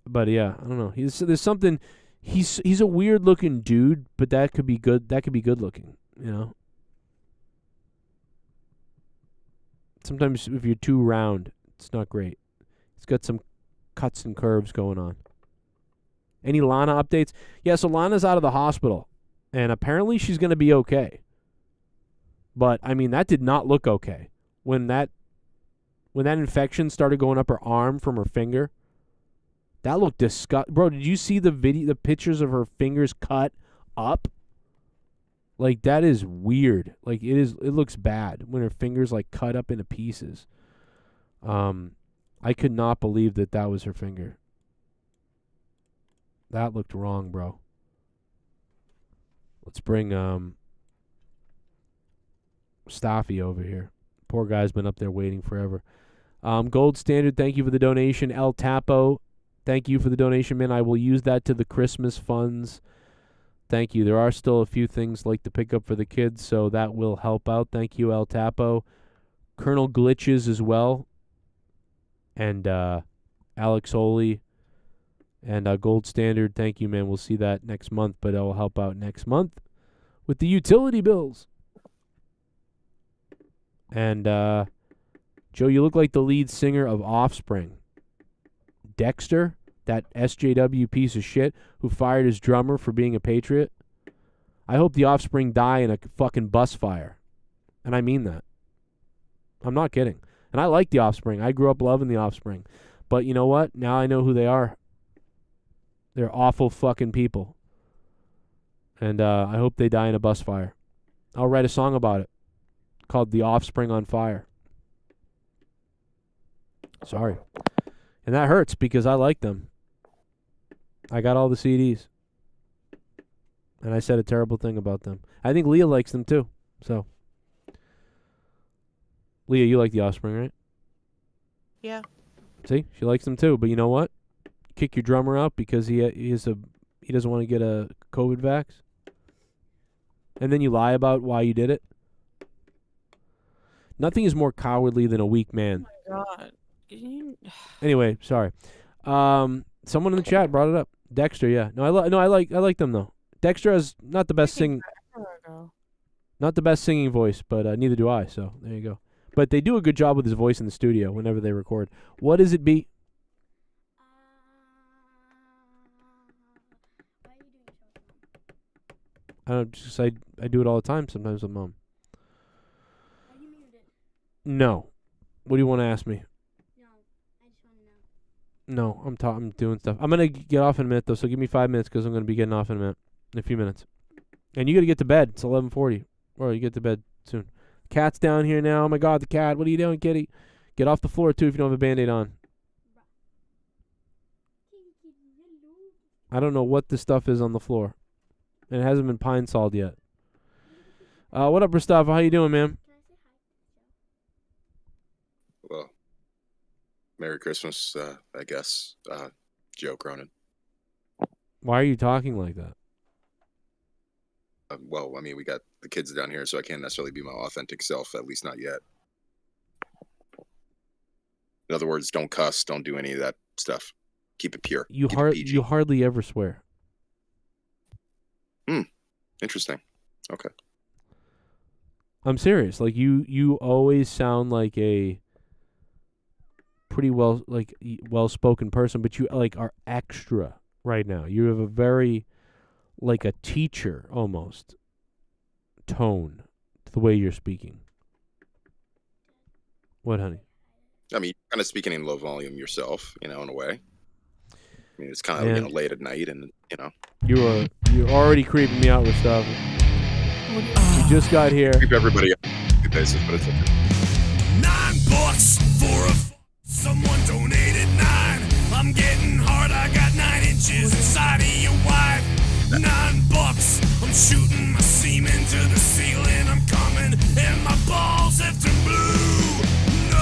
But yeah, I don't know. There's something. He's a weird looking dude, but that could be good. That could be good looking. You know. Sometimes if you're too round, it's not great. It's got some cuts and curves going on. Any Lana updates? Yeah, so Lana's out of the hospital, and apparently she's going to be okay. But, I mean, that did not look okay. When that infection started going up her arm from her finger, that looked disgusting. Bro, did you see the pictures of her fingers cut up? Like, that is weird. Like, it looks bad when her fingers, like, cut up into pieces. I could not believe that was her finger. That looked wrong, bro. Let's bring Staffy over here. Poor guy's been up there waiting forever. Gold Standard, thank you for the donation. El Tapo, thank you for the donation, man. I will use that to the Christmas funds. Thank you. There are still a few things like to pick up for the kids, so that will help out. Thank you, El Tapo. Colonel Glitches as well. And Alex Holy. And Gold Standard, thank you, man. We'll see that next month, but that will help out next month with the utility bills. And, Joe, you look like the lead singer of Offspring. Dexter, that SJW piece of shit who fired his drummer for being a patriot. I hope the Offspring die in a fucking bus fire. And I mean that. I'm not kidding. And I like the Offspring. I grew up loving the Offspring. But you know what? Now I know who they are. They're awful fucking people. And I hope they die in a bus fire. I'll write a song about it called The Offspring on Fire. Sorry. And that hurts because I like them. I got all the CDs. And I said a terrible thing about them. I think Leah likes them too. So, Leah, you like The Offspring, right? Yeah. See? She likes them too. But you know what? Kick your drummer out because he doesn't want to get a COVID vax. And then you lie about why you did it. Nothing is more cowardly than a weak man. Oh my God. Anyway, sorry. Someone in the chat brought it up. Dexter, yeah. No, I like them though. Dexter has not the best singing voice, but neither do I. So there you go. But they do a good job with his voice in the studio whenever they record. What does it be? I don't just I do it all the time sometimes with Mom. No. What do you want to ask me? No, I'm doing stuff. I'm gonna get off in a minute though, so give me 5 minutes because I'm gonna be getting off in a few minutes. And you gotta get to bed. It's 11:40. Or you get to bed soon. Cat's down here now. Oh my God, the cat. What are you doing, kitty? Get off the floor too if you don't have a Band-Aid on. I don't know what this stuff is on the floor, and it hasn't been pine soled yet. What up, Mustafa? How you doing, man? Well, Merry Christmas, I guess, Joe Cronin. Why are you talking like that? Well, I mean, we got the kids down here, so I can't necessarily be my authentic self, at least not yet. In other words, don't cuss, don't do any of that stuff. Keep it pure. You Keep it PG. you hardly ever swear. Interesting. Okay. I'm serious. Like you always sound like a pretty well spoken person, but you like are extra right now. You have a very like a teacher almost tone to the way you're speaking. What, honey? I mean, you're kind of speaking in low volume yourself, in a way. I mean, it's kind of late at night, and you're already creeping me out with stuff. You just got here. Keep everybody up basis, but it's okay. $9 for someone donated 9. I'm getting hard. I got 9 inches inside of your wife. $9. I'm shooting my semen to the ceiling. I'm coming, and my balls have turned blue. $9.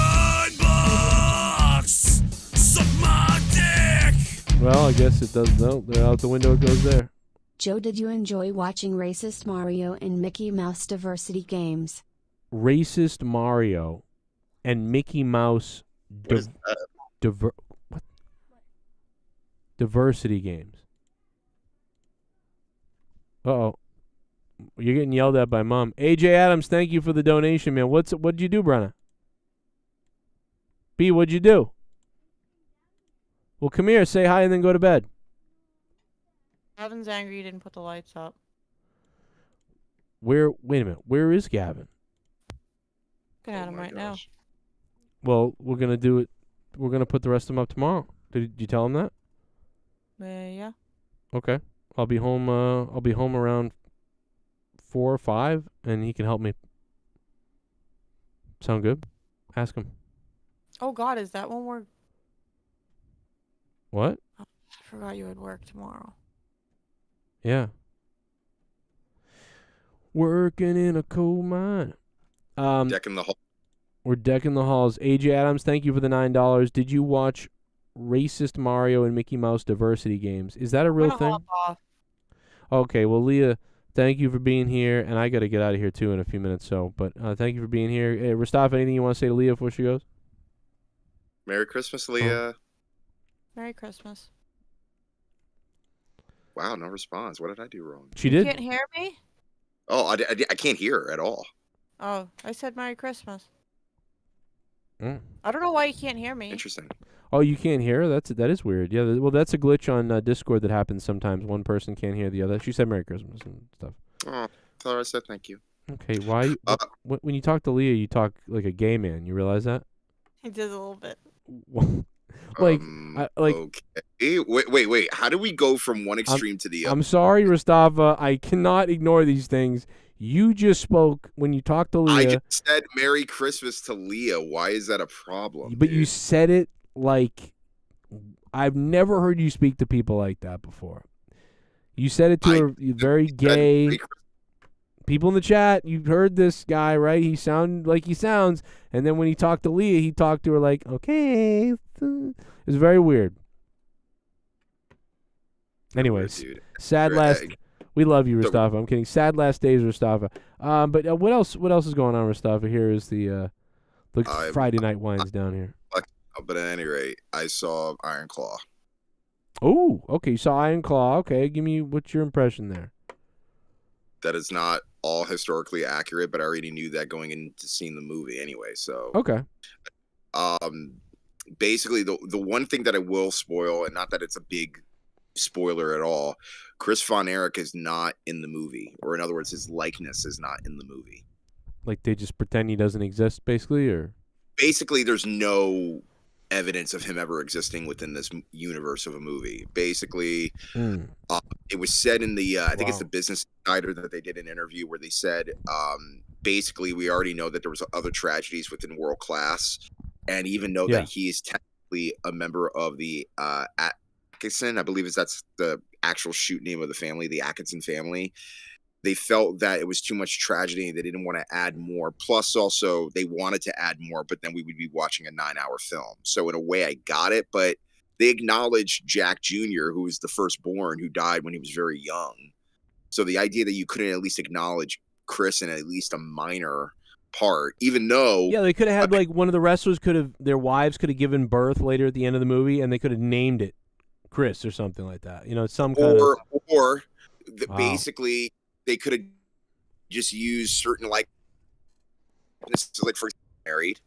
Suck my dick. Well, I guess it does. No, they're out the window. It goes there. Joe, did you enjoy watching Racist Mario and Mickey Mouse diversity games? Racist Mario and Mickey Mouse diversity games. Uh-oh. You're getting yelled at by Mom. AJ Adams, thank you for the donation, man. What'd you do, Brenna? B, what'd you do? Well, come here, say hi, and then go to bed. Gavin's angry you didn't put the lights up. Wait a minute. Where is Gavin? Looking at him right now. Well, we're going to do it. We're going to put the rest of them up tomorrow. Did you tell him that? Yeah. Okay. I'll be home around 4 or 5, and he can help me. Sound good? Ask him. Oh, God, is that when we're... What? I forgot you had work tomorrow. Yeah. Working in a coal mine. Decking the hall. We're decking the halls. AJ Adams, thank you for the $9. Did you watch Racist Mario and Mickey Mouse diversity games? Is that a real thing? Okay, well, Leah, thank you for being here, and I got to get out of here too in a few minutes. But thank you for being here. Hey, Rostaf, anything you want to say to Leah before she goes? Merry Christmas, Leah. Merry Christmas. Wow, no response. What did I do wrong? She did. You can't hear me? Oh, I can't hear her at all. Oh, I said Merry Christmas. Mm. I don't know why you can't hear me. Interesting. Oh, you can't hear her? That is weird. Yeah, well, that's a glitch on Discord that happens sometimes. One person can't hear the other. She said Merry Christmas and stuff. Oh, tell her I said thank you. Okay, why? When you talk to Leah, you talk like a gay man. You realize that? He does a little bit. Okay. Wait. How do we go from one extreme to the other? I'm sorry, Rostava. I cannot ignore these things. You just spoke when you talked to Leah. I just said Merry Christmas to Leah. Why is that a problem? But you said it like I've never heard you speak to people like that before. You said it to a very gay. People in the chat, you've heard this guy, right? He sounded like he sounds, and then when he talked to Leah, he talked to her like, okay. It was very weird. Anyways, sad last. We love you, Rostava. I'm kidding. Sad last days, Rostava. But what else? What else is going on, Rostava? Here is the Friday night wines down here. But at any rate, I saw Iron Claw. Oh, okay. You saw Iron Claw. Okay, what's your impression there? That is not all historically accurate, but I already knew that going into seeing the movie anyway. So okay. Basically, the one thing that I will spoil, and not that it's a big spoiler at all, Chris Von Erich is not in the movie, or in other words, his likeness is not in the movie. Like they just pretend he doesn't exist, basically, or basically, there's no evidence of him ever existing within this universe of a movie. Basically, it was said in the I think it's the Business Insider that they did an interview where they said basically we already know that there was other tragedies within World Class, and even know that he is technically a member of the Atkinson, I believe that's the actual shoot name of the family, the Atkinson family. They felt that it was too much tragedy. They didn't want to add more. Plus, also, they wanted to add more, but then we would be watching a 9-hour film. So in a way, I got it. But they acknowledged Jack Jr., who was the firstborn, who died when he was very young. So the idea that you couldn't at least acknowledge Chris in at least a minor part, even though Yeah, they could have had like one of the wrestlers their wives could have given birth later at the end of the movie, and they could have named it Chris or something like that. You know, some kind of or Wow. basically they could have just used certain like for married.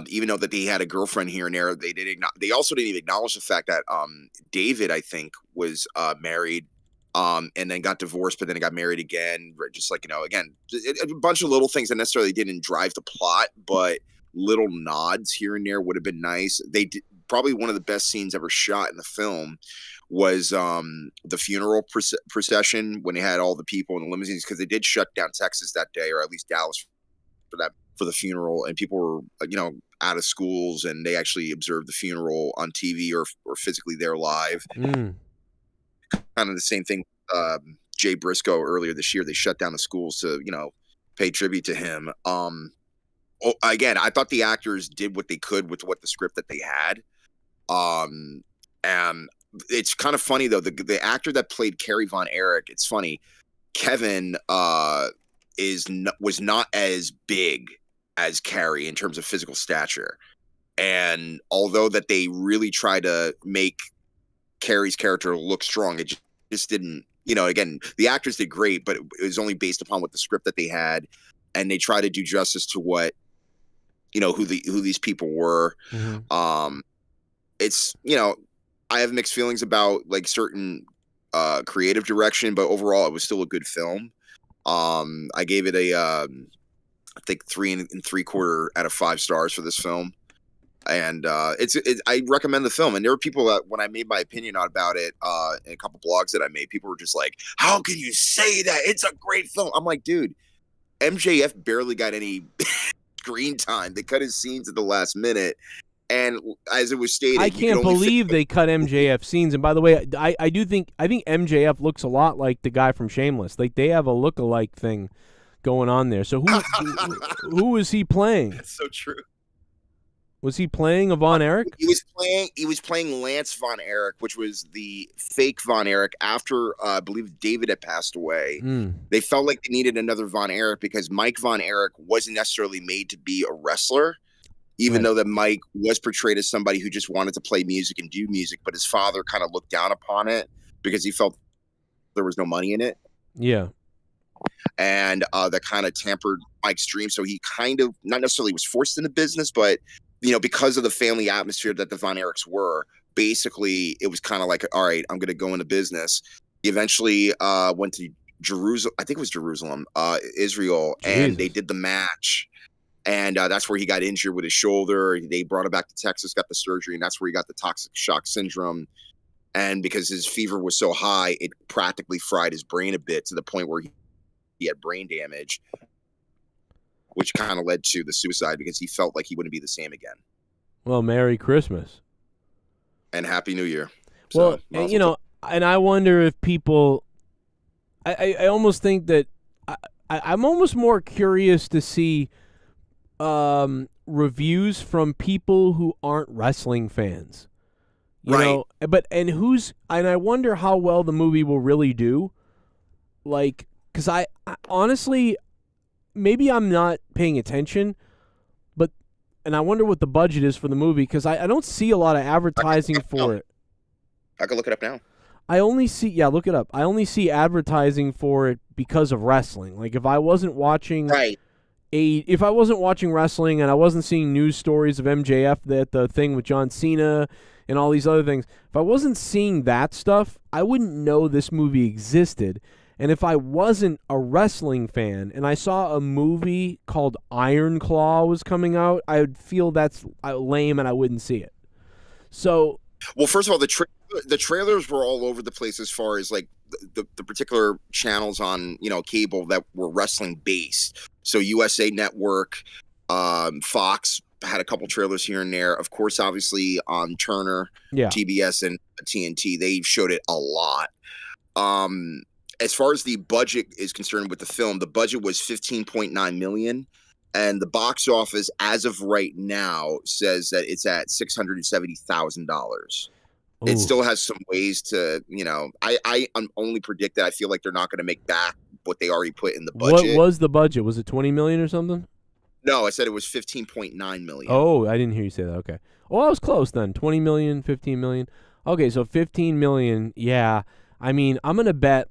Even though that they had a girlfriend here and there, they also didn't even acknowledge the fact that David, I think, was married, and then got divorced, but then got married again. Just like, again, a bunch of little things that necessarily didn't drive the plot, but little nods here and there would have been nice. They did, probably one of the best scenes ever shot in the film was the funeral procession when they had all the people in the limousines, because they did shut down Texas that day, or at least Dallas for the funeral, and people were out of schools, and they actually observed the funeral on TV or physically there live. Kind of the same thing. Jay Briscoe earlier this year, they shut down the schools to pay tribute to him. Again, I thought the actors did what they could with what the script that they had. And it's kind of funny though, the actor that played Kerry Von Erich, it's funny, Kevin was not as big as Carrie in terms of physical stature. And although that they really try to make Carrie's character look strong, it just didn't, again, the actors did great, but it was only based upon what the script that they had. And they try to do justice to what, who these people were. Mm-hmm. It's, I have mixed feelings about like certain creative direction, but overall it was still a good film. I gave it I think 3 3/4 out of 5 stars for this film, and I recommend the film. And there were people that when I made my opinion about it in a couple blogs that I made, people were just like, "How can you say that? It's a great film." I'm like, dude, MJF barely got any screen time. They cut his scenes at the last minute. And as it was stated, I can't believe they cut MJF scenes. And by the way, I think MJF looks a lot like the guy from Shameless. Like they have a look-alike thing going on there. So who was he playing? That's so true. Was he playing a Von Erich? He was playing Lance Von Erich, which was the fake Von Erich after I believe David had passed away. They felt like they needed another Von Erich because Mike Von Erich wasn't necessarily made to be a wrestler. Even though that Mike was portrayed as somebody who just wanted to play music and do music, but his father kind of looked down upon it because he felt there was no money in it. Yeah. And that kind of tampered Mike's dream. So he kind of, not necessarily was forced into business, but, because of the family atmosphere that the Von Erichs were, basically it was kind of like, all right, I'm going to go into business. He eventually went to Jerusalem. I think it was Jerusalem, Israel. Jesus. And they did the match. And that's where he got injured with his shoulder. They brought him back to Texas, got the surgery, and that's where he got the toxic shock syndrome. And because his fever was so high, it practically fried his brain a bit to the point where he had brain damage, which kind of led to the suicide because he felt like he wouldn't be the same again. Well, Merry Christmas. And Happy New Year. Well, and I wonder if people... I almost think that... I'm almost more curious to see... reviews from people who aren't wrestling fans, you know, and I wonder how well the movie will really do. Like, because I honestly, maybe I'm not paying attention, and I wonder what the budget is for the movie because I don't see a lot of advertising for it. I can look it up now. I only see, look it up. I only see advertising for it because of wrestling. Like if I wasn't watching, if I wasn't watching wrestling and I wasn't seeing news stories of MJF, the thing with John Cena and all these other things, if I wasn't seeing that stuff, I wouldn't know this movie existed. And if I wasn't a wrestling fan and I saw a movie called Iron Claw was coming out, I would feel that's lame and I wouldn't see it. So, well, first of all, the trailers were all over the place as far as like the particular channels on cable that were wrestling based. So USA Network, Fox had a couple trailers here and there. Of course, obviously on Turner, TBS, and TNT, they showed it a lot. As far as the budget is concerned with the film, the budget was $15.9 million, and the box office as of right now says that it's at $670,000. It still has some ways to, I only predict that I feel like they're not going to make back what they already put in the budget. What was the budget? Was it $20 million or something? No, I said it was 15.9 million. Oh, I didn't hear you say that. Okay. Well, I was close then. 20 million, 15 million. Okay, so 15 million. Yeah. I mean, I'm gonna bet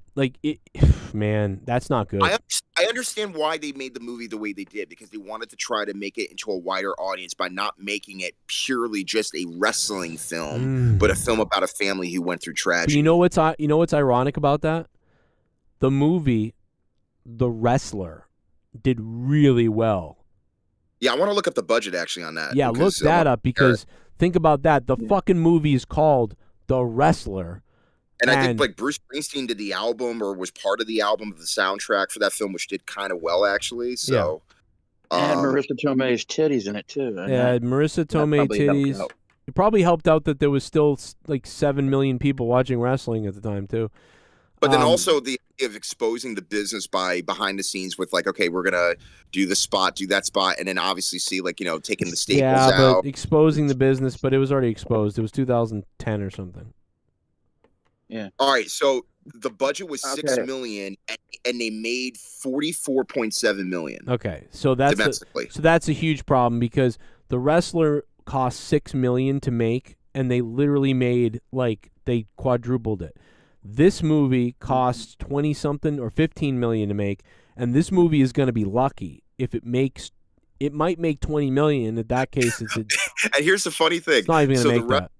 man, that's not good. I understand why they made the movie the way they did, because they wanted to try to make it into a wider audience by not making it purely just a wrestling film, but a film about a family who went through tragedy. But you know what's ironic about that? The movie, The Wrestler, did really well. Yeah, I want to look up the budget actually on that. Yeah, look that up, because think about that. The fucking movie is called The Wrestler. And I think like Bruce Springsteen did the album, or was part of the album of the soundtrack for that film, which did kind of well actually. So, and Marissa Tomei's titties in it too. Yeah, Marissa Tomei titties. It probably helped out that there was still like 7 million people watching wrestling at the time too. But then also the idea of exposing the business by behind the scenes with like, okay, we're gonna do the spot, do that spot, and then obviously see like taking the staples out. Yeah, but exposing the business, but it was already exposed. It was 2010 or something. Yeah. All right, so the budget was 6 million, and they made 44.7 million. Okay, so that's a huge problem, because The Wrestler cost 6 million to make, and they literally made they quadrupled it. This movie costs 20 something or 15 million to make, and this movie is going to be lucky if it makes. It might make 20 million. In that case, it's. And here's the funny thing. It's not even going to make that.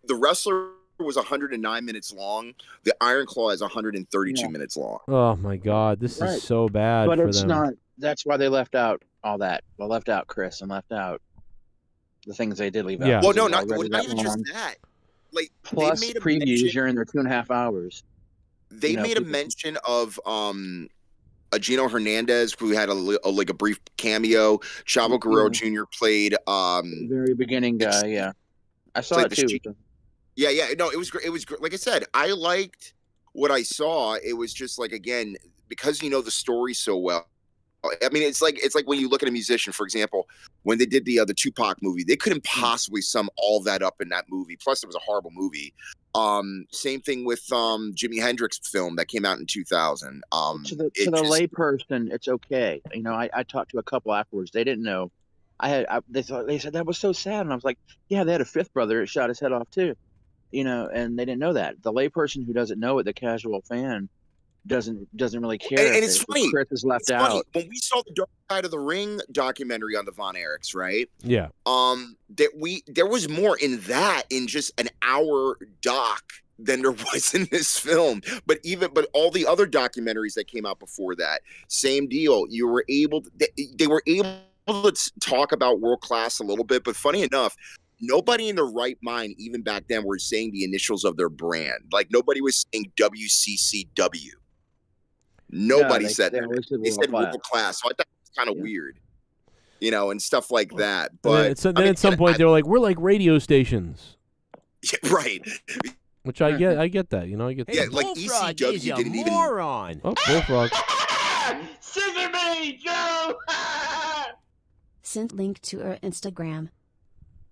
The Wrestler was 109 minutes long. The Iron Claw is 132 minutes long. Oh my God, this is so bad. But for it's them. not. That's why they left out all that. Well, left out Chris and left out the things they did leave out. Well, no, not even just that. Like, plus they made a previews during their 2.5 hours. They made a mention of Gino Hernandez, who had a brief cameo. Chavo Guerrero Jr. played very beginning guy. Yeah, I saw it too. Yeah. No, it was great. It was great. Like I said, I liked what I saw. It was just like, again, because you know the story so well. I mean, it's like when you look at a musician, for example, when they did the Tupac movie, they couldn't possibly sum all that up in that movie. Plus, it was a horrible movie. Same thing with Jimi Hendrix film that came out in 2000. To the layperson, it's okay. You know, I talked to a couple afterwards. They didn't know. They said that was so sad, and I was like, yeah, they had a fifth brother that shot his head off too. You know, and they didn't know that. The layperson who doesn't know it, the casual fan, doesn't really care. And it's funny. Chris is left out. When we saw the Dark Side of the Ring documentary on the Von Erichs, right? Yeah. There was more in that in just an hour doc than there was in this film. But all the other documentaries that came out before that, same deal. They were able to talk about World Class a little bit, but funny enough, nobody in their right mind, even back then, were saying the initials of their brand. Like, nobody was saying WCCW. Nobody said that. They said World Class. So I thought it was kind of weird, you know, and stuff like that. But then at some point, they were like, we're like radio stations. Yeah, right. Which I get that, you know, I get that. Yeah, like ECW didn't even. Moron. Oh, Bullfrog. Scissor me, Joe! Sent link to her Instagram.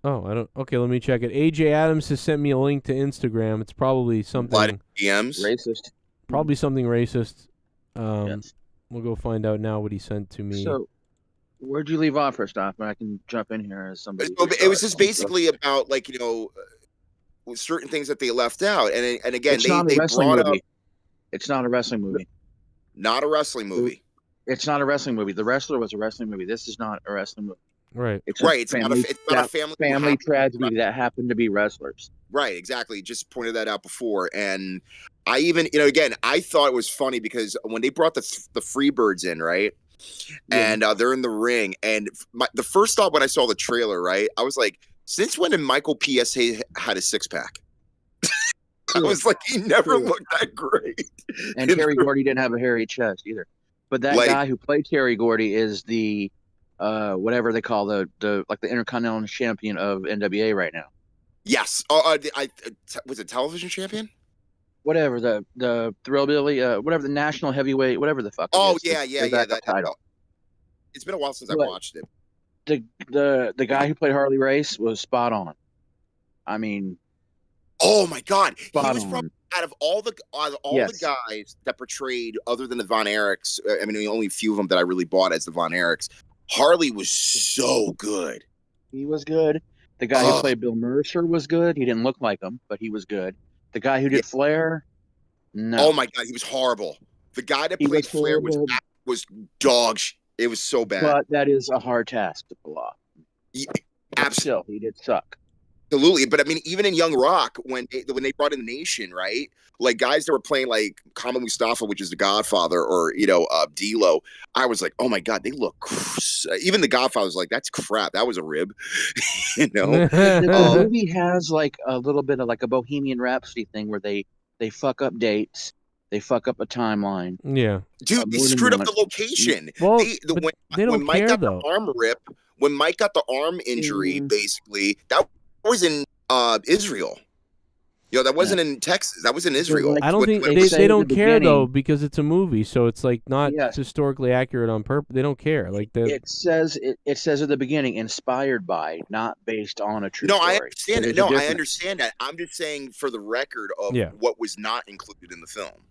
Oh, I don't. Okay, let me check it. AJ Adams has sent me a link to Instagram. It's probably something DMs. Racist. Probably something racist. Yes. We'll go find out now what he sent to me. So, where'd you leave off, first off? I can jump in here as somebody. It was just basically about, like, you know, certain things that they left out, and again, it's they brought up. It's not a wrestling movie. Not a wrestling movie. It's not a wrestling movie. The Wrestler was a wrestling movie. This is not a wrestling movie. Right. It's not a family tragedy that happened to be wrestlers. Right, exactly. Just pointed that out before. And I even, you know, again, I thought it was funny because when they brought the Freebirds in, right? Yeah. And they're in the ring. And the first thought when I saw the trailer, right? I was like, since when did Michael PSA had a six-pack? I was like, he never looked that great. And Terry Gordy didn't have a hairy chest either. But that guy who played Terry Gordy is the whatever they call the Intercontinental Champion of NWA right now. Yes. Was it television champion? Whatever the Thrillbilly, whatever the national heavyweight, whatever the fuck. Oh yeah. That title. It's been a while since I watched it. The guy who played Harley Race was spot on. I mean, oh my God, he was probably out of all the guys that portrayed, other than the Von Erichs. I mean, only a few of them that I really bought as the Von Erichs. Harley was so good. He was good. The guy who played Bill Mercer was good. He didn't look like him, but he was good. The guy who did Flair, no. Oh my God, he was horrible. The guy that played Flair was dog. It was so bad. But that is a hard task to pull off. Absolutely, still, he did suck. Absolutely, but I mean, even in Young Rock, when they brought in the Nation, right? Like guys that were playing like Kama Mustafa, which is the Godfather, or D-Lo, I was like, oh my God, they look. Even the Godfather was like, that's crap. That was a rib, The movie has like a little bit of like a Bohemian Rhapsody thing where they fuck up dates, they fuck up a timeline. Yeah, dude, they screwed up the location. Well, they don't when Mike care got though. The arm rip, when Mike got the arm injury, basically that was in Israel. That wasn't in Texas. That was in Israel. I don't think they don't care though, because it's a movie, so it's like not historically accurate on purpose. They don't care. Like it says at the beginning, inspired by, not based on a true story. I understand it. No, I understand that. I'm just saying for the record of what was not included in the film.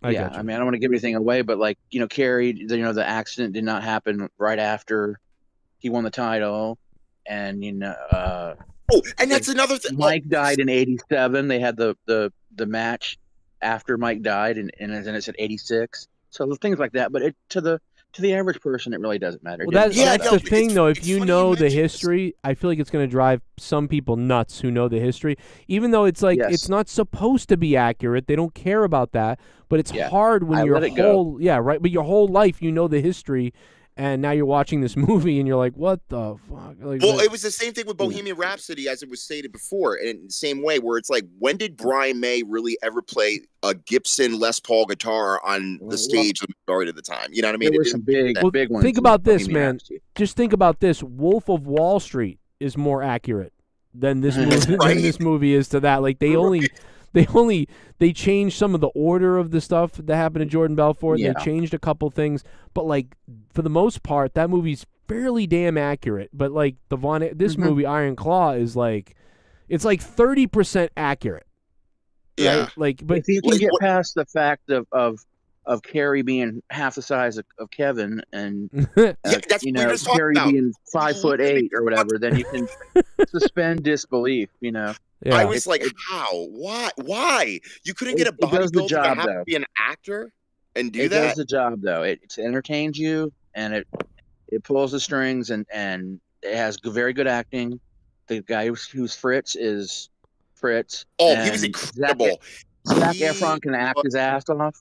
I mean, I don't want to give anything away, but like Kerry, the accident did not happen right after he won the title, and and that's another thing. Mike died in '87. They had the match after Mike died, and then it said '86. So things like that. But to the average person, it really doesn't matter. Well, that's the thing, though. If you know the history, I feel like it's going to drive some people nuts who know the history. Even though it's like it's not supposed to be accurate, they don't care about that. But it's hard when your whole But your whole life you know the history. And now you're watching this movie, and you're like, "What the fuck?" Like, it was the same thing with Bohemian Rhapsody, as it was stated before, and in the same way, where it's like, when did Brian May really ever play a Gibson Les Paul guitar on the stage the majority of the time? You know what I mean? There were some big ones. Think about this, man. Just think about this. Wolf of Wall Street is more accurate than this movie. Than this movie is to that. Like they changed some of the order of the stuff that happened to Jordan Belfort. They changed a couple things, but like for the most part, that movie's fairly damn accurate. But like this movie, Iron Claw, is like it's like 30% accurate. Yeah, right? Like, but if you can get past the fact of Carrie being half the size of Kevin, and Carrie being 5'8" or whatever, then you can suspend disbelief. I was like, how? Why? You couldn't get a bodybuilder to have to be an actor and do that? It does the job, though. It entertains you, and it pulls the strings, and it has very good acting. The guy who's Fritz is Fritz. Oh, he was incredible. Zac Efron can act his ass off.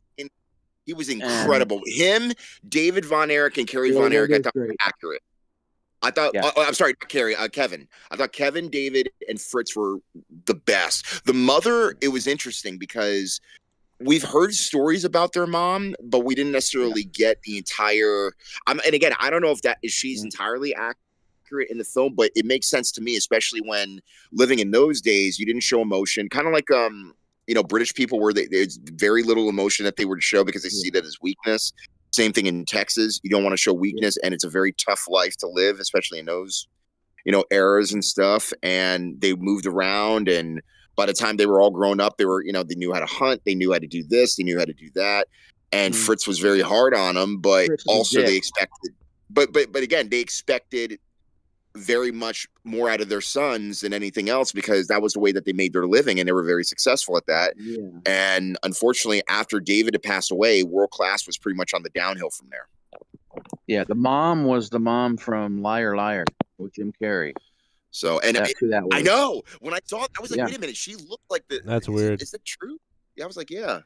He was incredible. Him, David Von Erich, and Kerry Von Erich, I thought were accurate. I thought, I'm sorry, Carrie, Kevin. I thought Kevin, David, and Fritz were the best. The mother, it was interesting because we've heard stories about their mom, but we didn't necessarily get the entire. And again, I don't know if she's entirely accurate in the film, but it makes sense to me, especially when living in those days, you didn't show emotion, kind of like British people where there's very little emotion that they would show because they see that as weakness. Same thing in Texas. You don't want to show weakness, and it's a very tough life to live, especially in those, eras and stuff. And they moved around, and by the time they were all grown up, they knew how to hunt, they knew how to do this, they knew how to do that. And Fritz was very hard on them, but also they expected, but again, they expected very much more out of their sons than anything else because that was the way that they made their living, and they were very successful at that. And unfortunately, after David had passed away, World Class was pretty much on the downhill from there. Yeah, the mom was the mom from Liar Liar with Jim Carrey. So, and that's who that was. I know when I saw it, I was like, wait a minute, she looked like the. That's weird. Is that true? Yeah, I was like, yeah,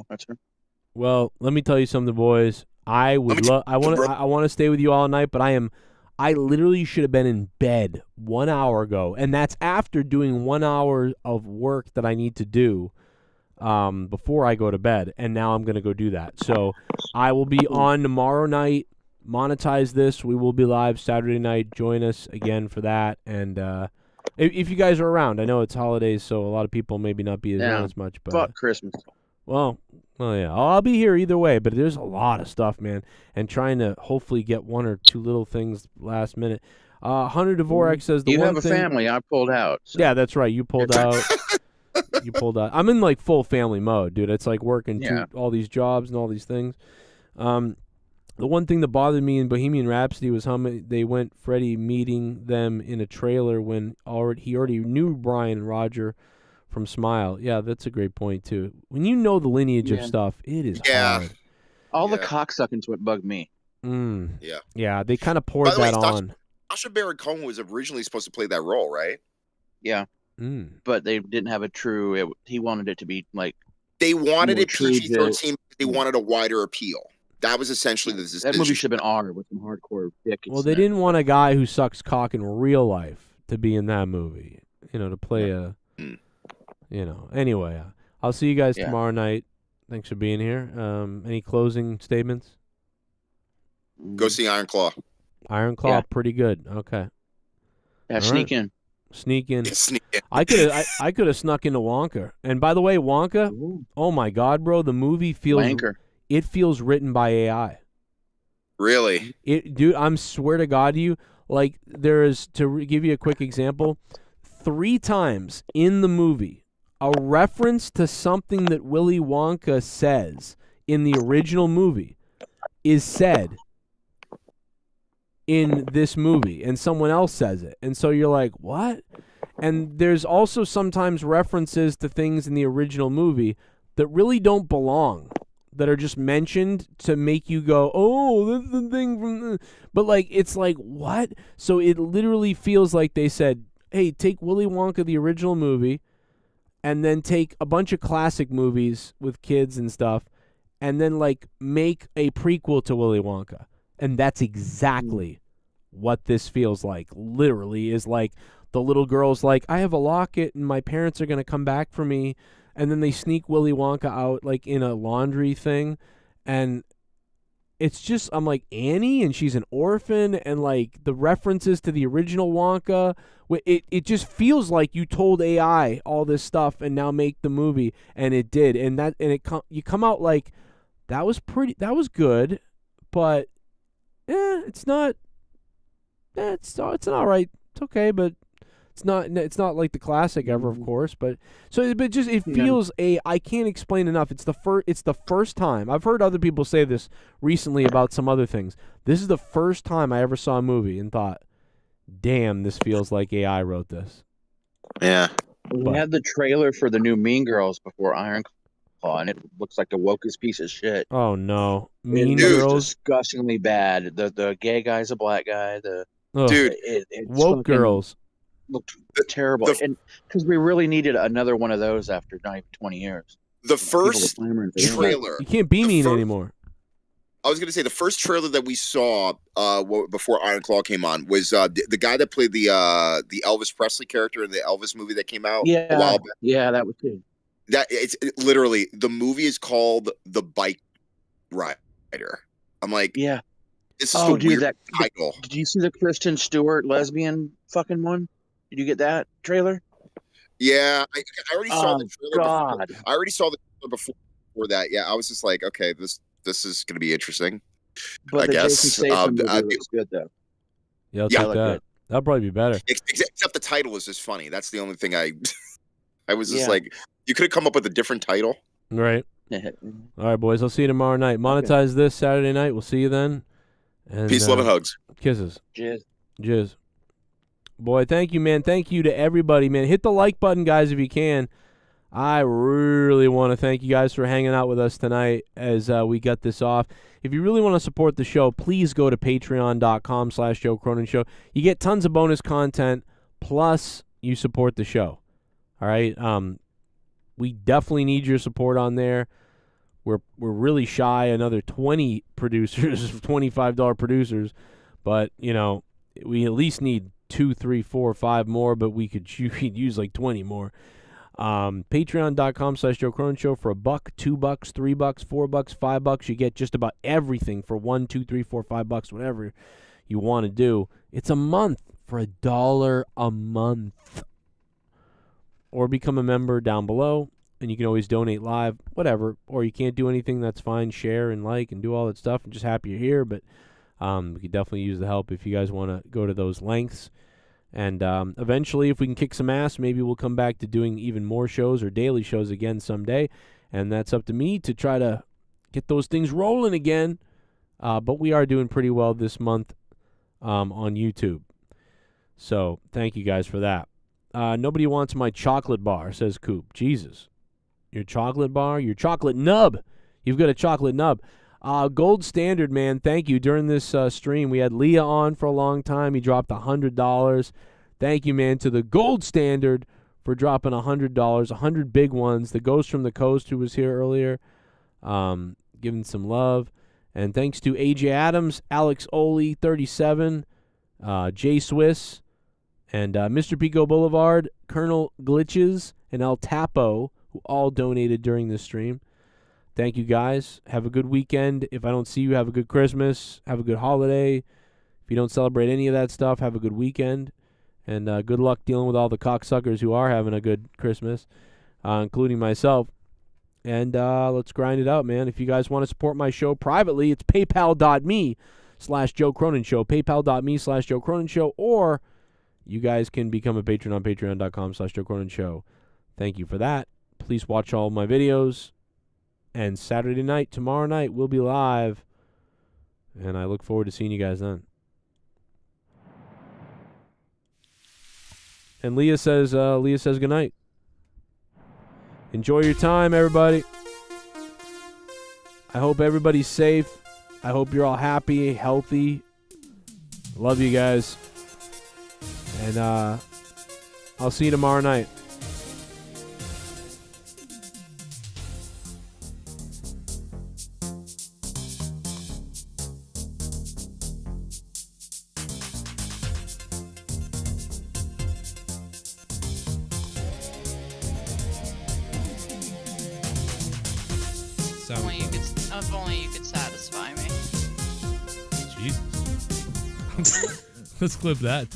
that's her. Well, let me tell you something, boys. I would love. I want to stay with you all night, but I literally should have been in bed 1 hour ago, and that's after doing 1 hour of work that I need to do before I go to bed, and now I'm going to go do that. So I will be on tomorrow night, monetize this. We will be live Saturday night. Join us again for that, and if you guys are around. I know it's holidays, so a lot of people maybe not be around as much. But fuck Christmas. Well, yeah, I'll be here either way, but there's a lot of stuff, man, and trying to hopefully get one or two little things last minute. Hunter Dvorak says you have a family. I pulled out. So. Yeah, that's right. You pulled out. You pulled out. I'm in like full family mode, dude. It's like working all these jobs and all these things. The one thing that bothered me in Bohemian Rhapsody was how they went Freddie meeting them in a trailer when he already knew Brian and Roger from Smile. Yeah, that's a great point, too. When you know the lineage of stuff, it is hard. All the cocksucking's what bugged me. Yeah. Yeah, they kind of poured that on. Sacha Baron Cohen was originally supposed to play that role, right? Yeah. But they didn't have a true... he wanted it to be, like... They wanted it PG-13, but they wanted a wider appeal. That was essentially the decision. That movie should have been R with some hardcore dick. Well, they didn't want a guy who sucks cock in real life to be in that movie. To play a... Anyway, I'll see you guys tomorrow night. Thanks for being here. Any closing statements? Go see Iron Claw. Iron Claw, pretty good. Okay. Yeah, sneak in. Sneak in. I could have snuck into Wonka. And by the way, Wonka, oh my God, bro, the movie feels it feels written by AI. Really? Dude, I'm swear to God to you, like there is, to give you a quick example, 3 times in the movie, a reference to something that Willy Wonka says in the original movie is said in this movie, and someone else says it. And so you're like, what? And there's also sometimes references to things in the original movie that really don't belong, that are just mentioned to make you go, oh, that's the thing from the... But, like, it's like, what? So it literally feels like they said, hey, take Willy Wonka, the original movie, and then take a bunch of classic movies with kids and stuff, and then, like, make a prequel to Willy Wonka. And that's exactly what this feels like. Literally is like the little girl's like, I have a locket and my parents are going to come back for me. And then they sneak Willy Wonka out like in a laundry thing. And it's just, I'm like, Annie, and she's an orphan, and like the references to the original Wonka. It just feels like you told AI all this stuff and now make the movie, and it did. And you come out like, that was good, but it's not. It's all right. It's okay, but it's not like the classic ever, of course. But it feels I can't explain enough. It's the first time I've heard other people say this recently about some other things. This is the first time I ever saw a movie and thought, damn, this feels like AI wrote this. Yeah. We had the trailer for the new Mean Girls before Iron Claw, and it looks like the wokest piece of shit. Oh no, Mean Girls, disgustingly bad. The gay guy's a black guy. It's woke girls looked terrible, and because we really needed another one of those after not even 20 years. The first trailer, you can't be mean anymore. I was going to say the first trailer that we saw before Iron Claw came on was the guy that played the Elvis Presley character in the Elvis movie that came out a while back. Yeah, that was good. Literally, the movie is called The Bike Rider. I'm like, yeah, this is weird title. Did you see the Kristen Stewart lesbian fucking one? Did you get that trailer? Yeah, I already saw the trailer. God. I already saw the trailer before that. Yeah, I was just like, okay, this is going to be interesting. But I guess. Jason Statham movie was good though. Yeah, I'll take that. Good. That'll probably be better. Except the title is just funny. That's the only thing I was just like, you could have come up with a different title. Right. All right, boys. I'll see you tomorrow night. Monetize this Saturday night. We'll see you then. And, peace, love, and hugs. Kisses. Jizz. Boy, thank you, man. Thank you to everybody, man. Hit the like button, guys, if you can. I really want to thank you guys for hanging out with us tonight as we got this off. If you really want to support the show, please go to patreon.com/Joe Cronin Show. You get tons of bonus content, plus you support the show. All right? We definitely need your support on there. We're really shy, another 20 producers, $25 producers, but, we at least need 2, 3, 4, 5 more, but we could use like 20 more. Patreon.com/Joe Cronin Show for $1, $2, $3, $4, $5. You get just about everything for $1, $2, $3, $4, $5, whatever you want to do. It's a month for $1 a month. Or become a member down below, and you can always donate live, whatever. Or you can't do anything, that's fine. Share and like and do all that stuff. I'm just happy you're here, but we could definitely use the help if you guys want to go to those lengths. And eventually, if we can kick some ass, maybe we'll come back to doing even more shows or daily shows again someday. And that's up to me to try to get those things rolling again. But we are doing pretty well this month on YouTube. So thank you guys for that. Nobody wants my chocolate bar, says Coop. Jesus. Your chocolate bar? Your chocolate nub. You've got a chocolate nub. Gold Standard, man, thank you. During this stream, we had Leah on for a long time. He dropped $100. Thank you, man, to the Gold Standard for dropping $100. 100 big ones. The Ghost from the Coast, who was here earlier, giving some love. And thanks to AJ Adams, Alex Oli, 37, Jay Swiss, and Mr. Pico Boulevard, Colonel Glitches, and El Tapo, who all donated during this stream. Thank you, guys. Have a good weekend. If I don't see you, have a good Christmas. Have a good holiday. If you don't celebrate any of that stuff, have a good weekend. And good luck dealing with all the cocksuckers who are having a good Christmas, including myself. And let's grind it out, man. If you guys want to support my show privately, it's paypal.me/Joe Cronin Show, paypal.me/Joe Cronin Show, or you guys can become a patron on patreon.com/Joe Cronin Show. Thank you for that. Please watch all my videos. And Saturday night, tomorrow night, we'll be live. And I look forward to seeing you guys then. And Leah says good night. Enjoy your time, everybody. I hope everybody's safe. I hope you're all happy, healthy. Love you guys. And I'll see you tomorrow night. If only you could satisfy me. Jesus. Let's clip that.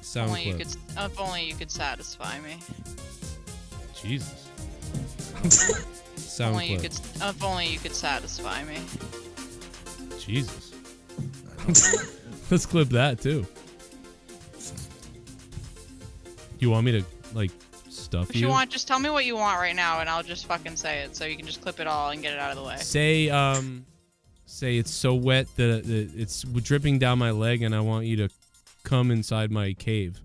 Sound clip. If only you could satisfy me. Jesus. Sound clip. If only you could satisfy me. Jesus. Let's clip that too. You want me to like stuff If you want, just tell me what you want right now, and I'll just fucking say it, so you can just clip it all and get it out of the way. Say it's so wet that it's dripping down my leg, and I want you to come inside my cave.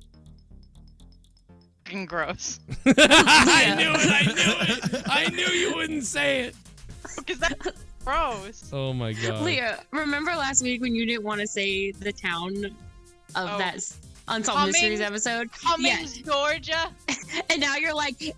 Fucking gross. I knew it. I knew you wouldn't say it. Because that's gross. Oh my god. Leah, remember last week when you didn't want to say the town of that Unsolved Mysteries episode? Cummings, Georgia. And now you're like,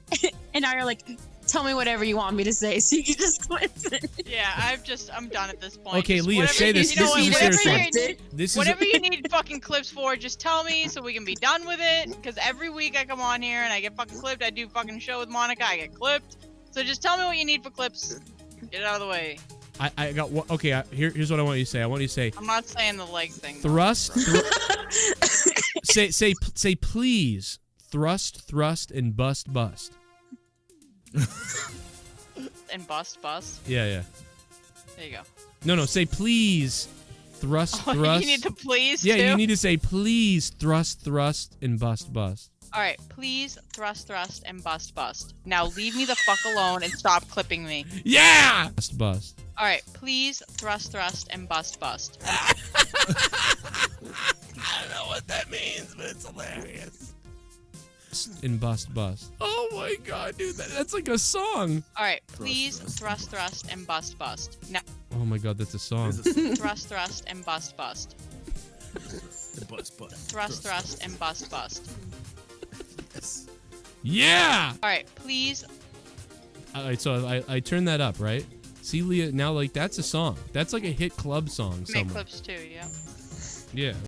tell me whatever you want me to say, so you can just clip it. Yeah, I'm done at this point. Okay, just Leah, say this. This is a serious one. Whatever you need fucking clips for, just tell me so we can be done with it. Because every week I come on here and I get fucking clipped. I do fucking show with Monica, I get clipped. So just tell me what you need for clips. Get it out of the way. I got one. Okay, here's what I want you to say. I want you to say. I'm not saying the leg thing. Thrust. Say please. Thrust, and bust. And bust. Yeah. There you go. No, say please. Thrust. You need to please, Yeah, too? you need to say please. Thrust, and bust. Alright, please thrust, and bust. Now leave me the fuck alone and stop clipping me. Yeah! Bust. Alright, please thrust, and bust. I don't know what that means, but it's hilarious. And bust. Oh my god, dude, that's like a song. Alright, please thrust, and bust. Now. Oh my god, that's a song. Thrust, and bust. Thrust, and bust. Yeah! Alright, please. Alright, so I turned that up, right? See, Leah, now, like, that's a song. That's like a hit club song somewhere. Make clips too, yeah. Yeah.